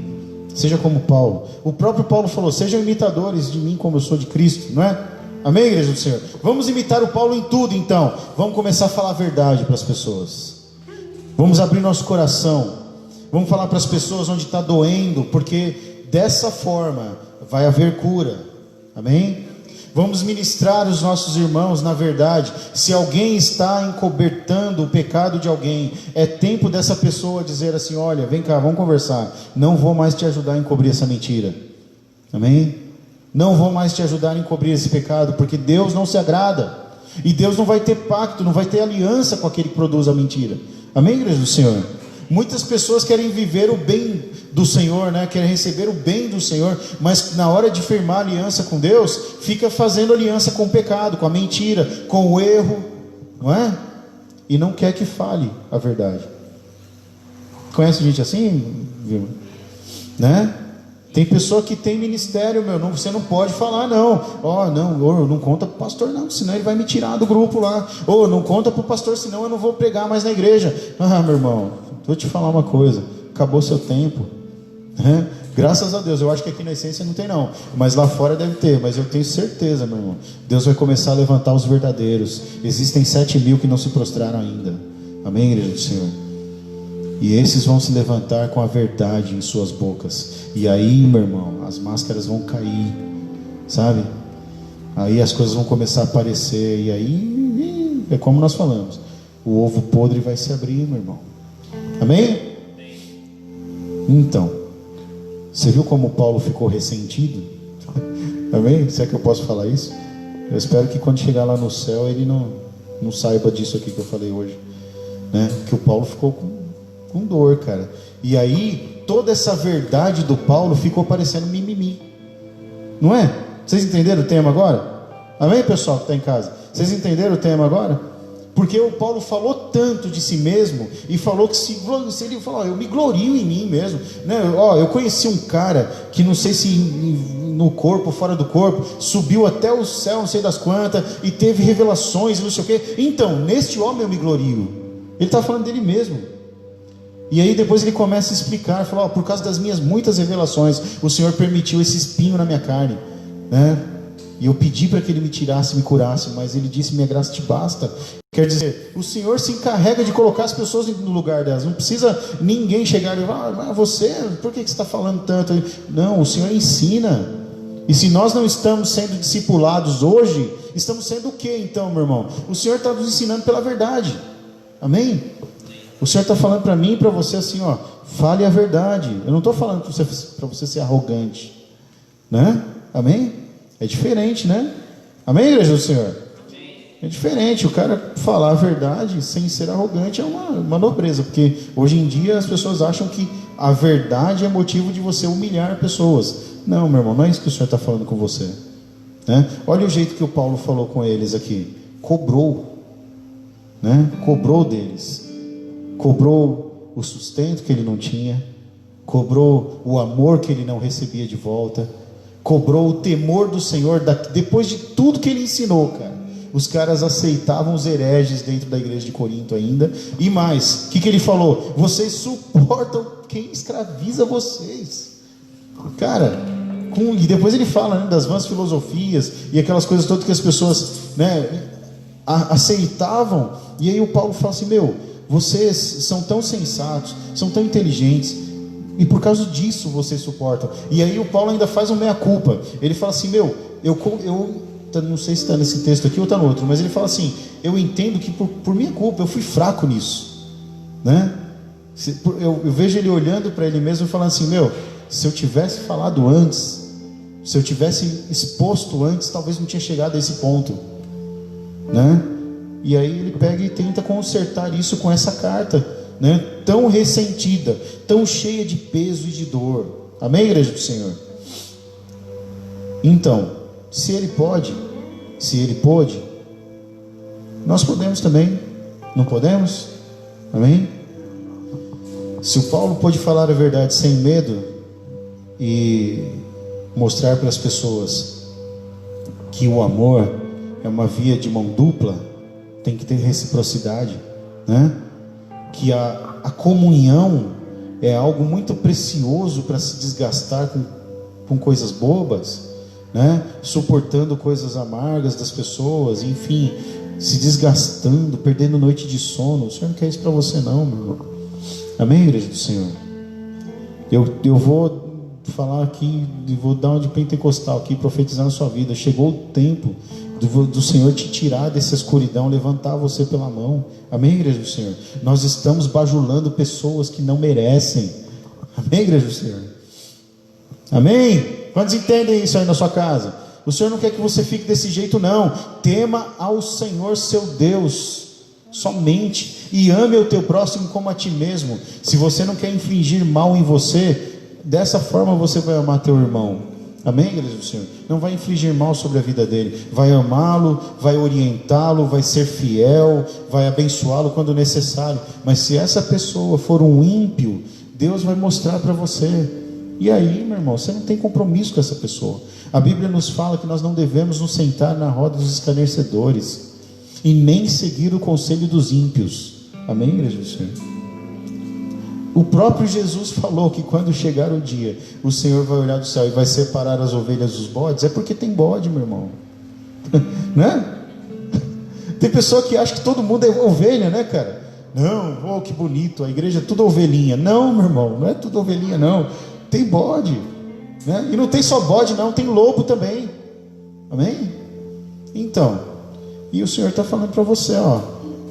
Speaker 1: Seja como Paulo. O próprio Paulo falou, sejam imitadores de mim como eu sou de Cristo, não é? Amém, igreja do Senhor? Vamos imitar o Paulo em tudo então. Vamos começar a falar a verdade para as pessoas. Vamos abrir nosso coração. Vamos falar para as pessoas onde está doendo, porque dessa forma vai haver cura. Amém? Vamos ministrar os nossos irmãos na verdade. Se alguém está encobertando o pecado de alguém, é tempo dessa pessoa dizer assim, olha, vem cá, vamos conversar. Não vou mais te ajudar a encobrir essa mentira. Amém? Não vou mais te ajudar a encobrir esse pecado, porque Deus não se agrada. E Deus não vai ter pacto, não vai ter aliança com aquele que produz a mentira. Amém, igreja do Senhor? Muitas pessoas querem viver o bem do Senhor, né? Querem receber o bem do Senhor, mas na hora de firmar aliança com Deus, fica fazendo aliança com o pecado, com a mentira, com o erro, não é? E não quer que fale a verdade. Conhece gente assim, viu? Né? Tem pessoa que tem ministério, meu, não, você não pode falar não. Não conta pro pastor não, senão ele vai me tirar do grupo lá. Não conta pro pastor, senão eu não vou pregar mais na igreja. Meu irmão, vou te falar uma coisa, acabou seu tempo. Graças a Deus, eu acho que aqui na essência não tem não, mas lá fora deve ter, mas eu tenho certeza, meu irmão, Deus vai começar a levantar os verdadeiros. Existem 7.000 que não se prostraram ainda. Amém, igreja do Senhor? E esses vão se levantar com a verdade em suas bocas. E aí, meu irmão, as máscaras vão cair, sabe? Aí as coisas vão começar a aparecer. E aí, é como nós falamos, o ovo podre vai se abrir, meu irmão. Amém? Então, você viu como Paulo ficou ressentido? Amém? Será que eu posso falar isso? Eu espero que quando chegar lá no céu ele não saiba disso aqui que eu falei hoje, né? Que o Paulo ficou com dor, cara. E aí toda essa verdade do Paulo ficou parecendo mimimi, não é? Vocês entenderam o tema agora? Amém, pessoal que está em casa? Vocês entenderam o tema agora? Porque o Paulo falou tanto de si mesmo e falou que se ele falou, eu me glorio em mim mesmo, né? Eu conheci um cara que não sei se no corpo ou fora do corpo subiu até o céu, não sei das quantas, e teve revelações, não sei o quê. Então, neste homem eu me glorio. Ele está falando dele mesmo. E aí depois ele começa a explicar, falou, por causa das minhas muitas revelações, o Senhor permitiu esse espinho na minha carne, né? E eu pedi para que ele me tirasse, me curasse, mas ele disse, minha graça te basta. Quer dizer, o Senhor se encarrega de colocar as pessoas no lugar delas. Não precisa ninguém chegar e falar, mas você, por que você está falando tanto? Não, o Senhor ensina. E se nós não estamos sendo discipulados hoje, estamos sendo o que então, meu irmão? O Senhor está nos ensinando pela verdade. Amém? O Senhor está falando para mim e para você assim, fale a verdade. Eu não estou falando para você ser arrogante, né? Amém? É diferente, né? Amém, igreja do Senhor? É diferente, o cara falar a verdade sem ser arrogante é uma nobreza, porque hoje em dia as pessoas acham que a verdade é motivo de você humilhar pessoas. Não, meu irmão, não é isso que o Senhor está falando com você, né? Olha o jeito que o Paulo falou com eles aqui, cobrou, né? Cobrou deles, cobrou o sustento que ele não tinha, cobrou o amor que ele não recebia de volta, cobrou o temor do Senhor, depois de tudo que ele ensinou, cara. Os caras aceitavam os hereges dentro da igreja de Corinto ainda. E mais, o que ele falou? Vocês suportam quem escraviza vocês. Cara, e depois ele fala, né, das vãs filosofias e aquelas coisas todas que as pessoas, né, aceitavam. E aí o Paulo fala assim: meu, vocês são tão sensatos, são tão inteligentes, e por causa disso vocês suportam. E aí o Paulo ainda faz um meia-culpa. Ele fala assim: meu, eu não sei se está nesse texto aqui ou está no outro, mas ele fala assim: eu entendo que por minha culpa eu fui fraco nisso, né? Eu vejo ele olhando para ele mesmo e falando assim: meu, se eu tivesse falado antes, se eu tivesse exposto antes, talvez não tinha chegado a esse ponto, né? E aí ele pega e tenta consertar isso com essa carta, né? Tão ressentida, tão cheia de peso e de dor. Amém, igreja do Senhor? Então, se ele pôde, nós podemos também, não podemos? Amém? Se o Paulo pôde falar a verdade sem medo e mostrar para as pessoas que o amor é uma via de mão dupla, tem que ter reciprocidade, né? Que a comunhão é algo muito precioso para se desgastar com coisas bobas, né? Suportando coisas amargas das pessoas, enfim, se desgastando, perdendo noite de sono. O Senhor não quer isso para você não, meu irmão. Amém, igreja do Senhor? Eu vou falar aqui, vou dar uma de pentecostal aqui, profetizar na sua vida. Chegou o tempo do Senhor te tirar dessa escuridão, levantar você pela mão. Amém, igreja do Senhor? Nós estamos bajulando pessoas que não merecem. Amém, igreja do Senhor? Amém? Quantos entendem isso aí na sua casa? O Senhor não quer que você fique desse jeito não. Tema ao Senhor seu Deus somente, e ame o teu próximo como a ti mesmo. Se você não quer infligir mal em você, dessa forma você vai amar teu irmão. Amém, igreja do Senhor? Não vai infligir mal sobre a vida dele, vai amá-lo, vai orientá-lo, vai ser fiel, vai abençoá-lo quando necessário. Mas se essa pessoa for um ímpio, Deus vai mostrar para você. E aí, meu irmão, você não tem compromisso com essa pessoa. A Bíblia nos fala que nós não devemos nos sentar na roda dos escarnecedores e nem seguir o conselho dos ímpios. Amém, igreja do Senhor? O próprio Jesus falou que quando chegar o dia, o Senhor vai olhar do céu e vai separar as ovelhas dos bodes. É porque tem bode, meu irmão. Né? Tem pessoa que acha que todo mundo é ovelha, né, cara? Não, oh, que bonito, a igreja é tudo ovelhinha. Não, meu irmão, não é tudo ovelhinha, não. Tem bode, né? E não tem só bode, não, tem lobo também. Amém? Então, e o Senhor está falando para você, ó,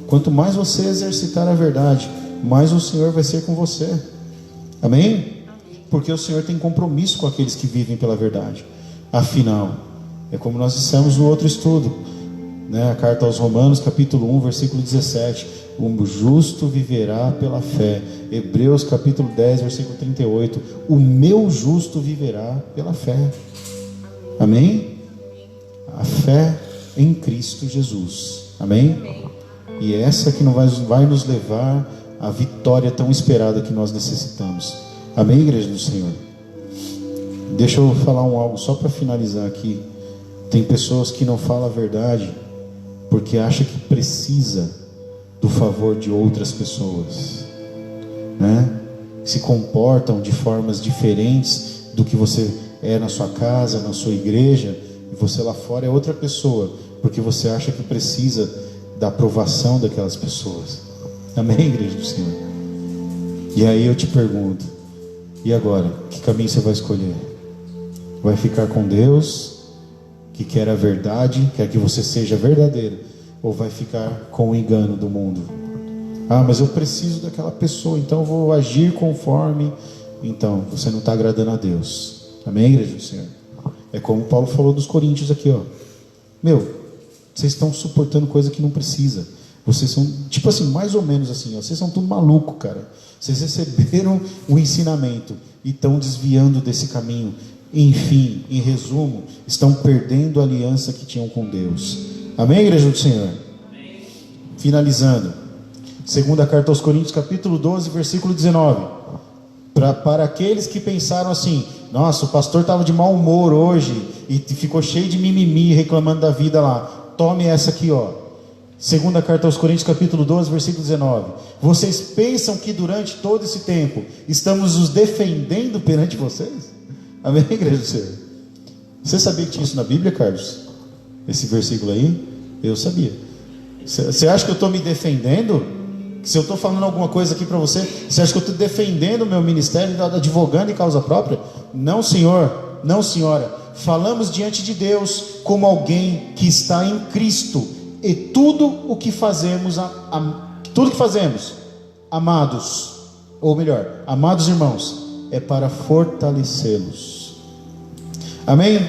Speaker 1: quanto mais você exercitar a verdade, mais o Senhor vai ser com você. Amém? Porque o Senhor tem compromisso com aqueles que vivem pela verdade. Afinal, é como nós dissemos no outro estudo, né? A carta aos Romanos, capítulo 1, versículo 17: o justo viverá pela fé. Hebreus capítulo 10, versículo 38: o meu justo viverá pela fé. Amém? A fé em Cristo Jesus. Amém? E é essa que vai nos levar à vitória tão esperada que nós necessitamos. Amém, igreja do Senhor? Deixa eu falar algo só para finalizar aqui. Tem pessoas que não falam a verdade porque acham que precisa do favor de outras pessoas, né? Se comportam de formas diferentes do que você é na sua casa, na sua igreja, e você lá fora é outra pessoa, porque você acha que precisa da aprovação daquelas pessoas. Amém, igreja do Senhor? E aí eu te pergunto, e agora? Que caminho você vai escolher? Vai ficar com Deus, que quer a verdade, quer que você seja verdadeiro, ou vai ficar com o engano do mundo? Ah, mas eu preciso daquela pessoa, então eu vou agir conforme. Então, você não está agradando a Deus. Amém, igreja do Senhor? É como Paulo falou dos coríntios aqui, ó. Meu, vocês estão suportando coisa que não precisa. Vocês são, tipo assim, mais ou menos assim, ó, vocês são tudo maluco, cara. Vocês receberam o ensinamento e estão desviando desse caminho. Enfim, em resumo, estão perdendo a aliança que tinham com Deus. Amém, igreja do Senhor? Amém. Finalizando, segunda carta aos Coríntios, capítulo 12, versículo 19. Para aqueles que pensaram assim: nossa, o pastor estava de mau humor hoje e ficou cheio de mimimi reclamando da vida lá. Tome essa aqui, ó. Segunda carta aos Coríntios, capítulo 12, versículo 19. Vocês pensam que durante todo esse tempo estamos nos defendendo perante vocês? Amém, igreja do Senhor? Você sabia que tinha isso na Bíblia, Carlos? Esse versículo aí? Eu sabia. Você acha que eu estou me defendendo? Se eu estou falando alguma coisa aqui para você, você acha que eu estou defendendo o meu ministério, advogando em causa própria? Não, senhor, não, senhora. Falamos diante de Deus como alguém que está em Cristo. E tudo o que fazemos, amados, ou melhor, amados irmãos, é para fortalecê-los. Amém?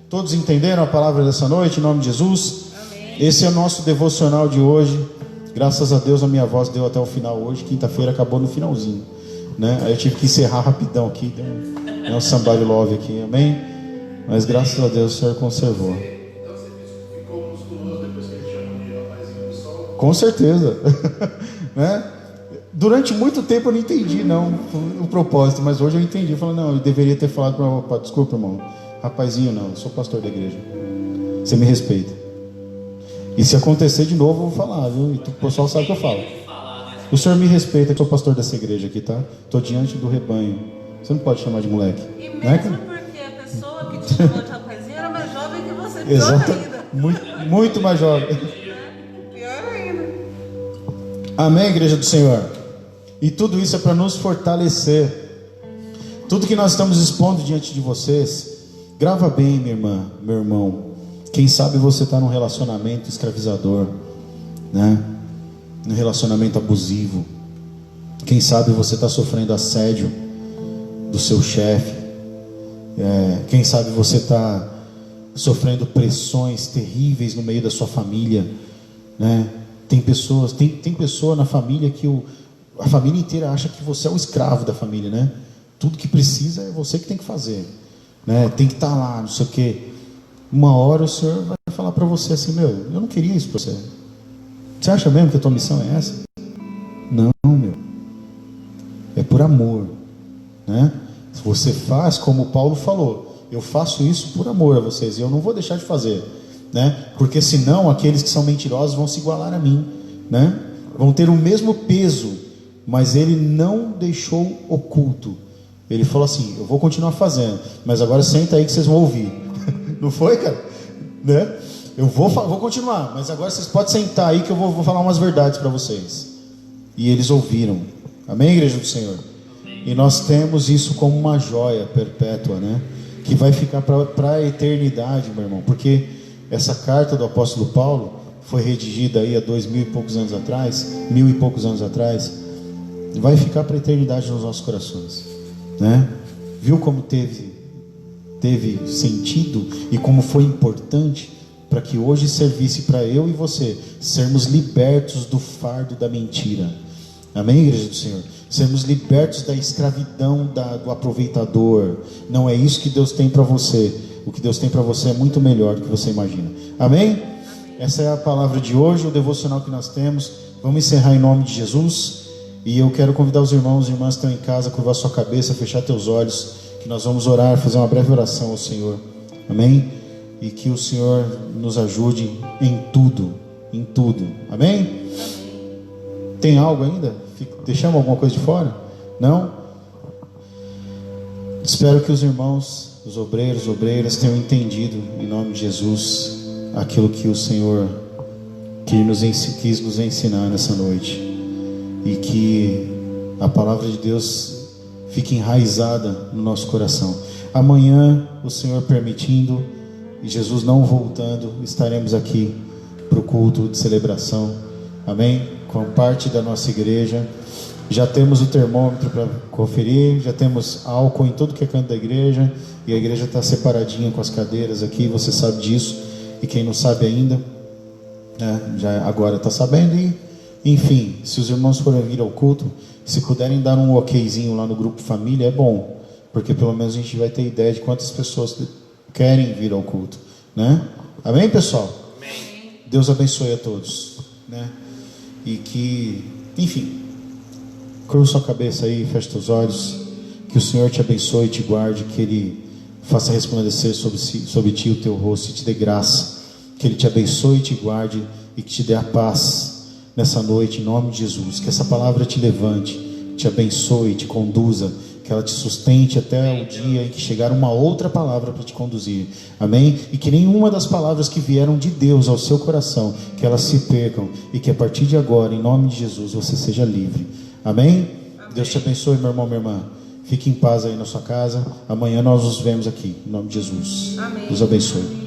Speaker 1: Todos entenderam a palavra dessa noite, em nome de Jesus?
Speaker 2: Amém.
Speaker 1: Esse é o nosso devocional de hoje. Graças a Deus a minha voz deu até o final hoje. Quinta-feira acabou no finalzinho, né? Aí eu tive que encerrar rapidão aqui, deu um somebody love aqui, amém? Mas graças a Deus o Senhor conservou.
Speaker 3: Então você ficou musculoso depois que ele chamou de rapazinho do sol?
Speaker 1: Com certeza. Né? Durante muito tempo eu não entendi não o propósito, mas hoje eu entendi. Eu falei, não, eu deveria ter falado para o desculpa, irmão, rapazinho não, eu sou pastor da igreja, você me respeita. E se acontecer de novo eu vou falar, viu? E o pessoal sabe o que eu falo. O senhor me respeita, que eu sou pastor dessa igreja aqui, tá? Estou diante do rebanho. Você não pode chamar de moleque.
Speaker 2: E
Speaker 1: Não é,
Speaker 2: mesmo
Speaker 1: cara?
Speaker 2: porque a pessoa que te chamou de rapazinho era mais jovem que você, pior
Speaker 1: Exato.
Speaker 2: ainda.
Speaker 1: Muito mais jovem.
Speaker 2: Pior ainda.
Speaker 1: Amém, igreja do Senhor? E tudo isso é para nos fortalecer. Tudo que nós estamos expondo diante de vocês, grava bem, minha irmã, meu irmão. Quem sabe você está num relacionamento escravizador, né? Num relacionamento abusivo. Quem sabe você está sofrendo assédio do seu chefe. Quem sabe você está sofrendo pressões terríveis no meio da sua família, né? Tem pessoa na família que a família inteira acha que você é o escravo da família, né? Tudo que precisa é você que tem que fazer, né? Tem que estar lá, não sei o quê. Uma hora o Senhor vai falar para você assim, meu, eu não queria isso para você. Você acha mesmo que a tua missão é essa? Não, meu. É por amor, né? Se você faz como Paulo falou, eu faço isso por amor a vocês e eu não vou deixar de fazer, né? Porque senão aqueles que são mentirosos vão se igualar a mim, né? Vão ter o mesmo peso, mas ele não deixou oculto. Ele falou assim, eu vou continuar fazendo, mas agora senta aí que vocês vão ouvir. Não foi, cara? Né? Eu vou continuar, mas agora vocês podem sentar aí que eu vou falar umas verdades para vocês. E eles ouviram. Amém, igreja do Senhor? E nós temos isso como uma joia perpétua, né? Que vai ficar para a eternidade, meu irmão. Porque essa carta do apóstolo Paulo foi redigida aí há 2000 e poucos anos atrás, 1000 e poucos anos atrás. Vai ficar para a eternidade nos nossos corações, né? Viu como teve sentido e como foi importante para que hoje servisse para eu e você sermos libertos do fardo da mentira. Amém, igreja do Senhor? Sermos libertos da escravidão do aproveitador. Não é isso que Deus tem para você. O que Deus tem para você é muito melhor do que você imagina. Amém? Essa é a palavra de hoje, o devocional que nós temos. Vamos encerrar em nome de Jesus. E eu quero convidar os irmãos e irmãs que estão em casa a curvar sua cabeça, fechar teus olhos, que nós vamos orar, fazer uma breve oração ao Senhor. Amém? E que o Senhor nos ajude em tudo. Em tudo. Amém? Tem algo ainda? Deixamos alguma coisa de fora? Não? Espero que os irmãos, os obreiros, obreiras tenham entendido, em nome de Jesus, aquilo que o Senhor quis nos ensinar nessa noite. E que a palavra de Deus fique enraizada no nosso coração. Amanhã, o Senhor permitindo, e Jesus não voltando, estaremos aqui para o culto de celebração. Amém? Com parte da nossa igreja. Já temos o termômetro para conferir, já temos álcool em tudo que é canto da igreja, e a igreja está separadinha com as cadeiras aqui, você sabe disso, e quem não sabe ainda, já agora está sabendo. E enfim, se os irmãos forem vir ao culto, se puderem dar um okzinho lá no grupo família, é bom, porque pelo menos a gente vai ter ideia de quantas pessoas querem vir ao culto, né? Amém, pessoal?
Speaker 4: Amém.
Speaker 1: Deus abençoe a todos, né? E que, enfim, curva sua cabeça aí, feche seus olhos, que o Senhor te abençoe e te guarde, que Ele faça resplandecer sobre ti o teu rosto e te dê graça, Que Ele te abençoe e te guarde e que te dê a paz nessa noite, em nome de Jesus. Que essa palavra te levante, te abençoe, te conduza, que ela te sustente até o dia em que chegar uma outra palavra para te conduzir. Amém? E que nenhuma das palavras que vieram de Deus ao seu coração, que elas se percam e que a partir de agora, em nome de Jesus, você seja livre. Amém? Deus te abençoe, meu irmão, minha irmã. Fique em paz aí na sua casa. Amanhã nós nos vemos aqui, em nome de Jesus.
Speaker 2: Amém.
Speaker 1: Deus abençoe.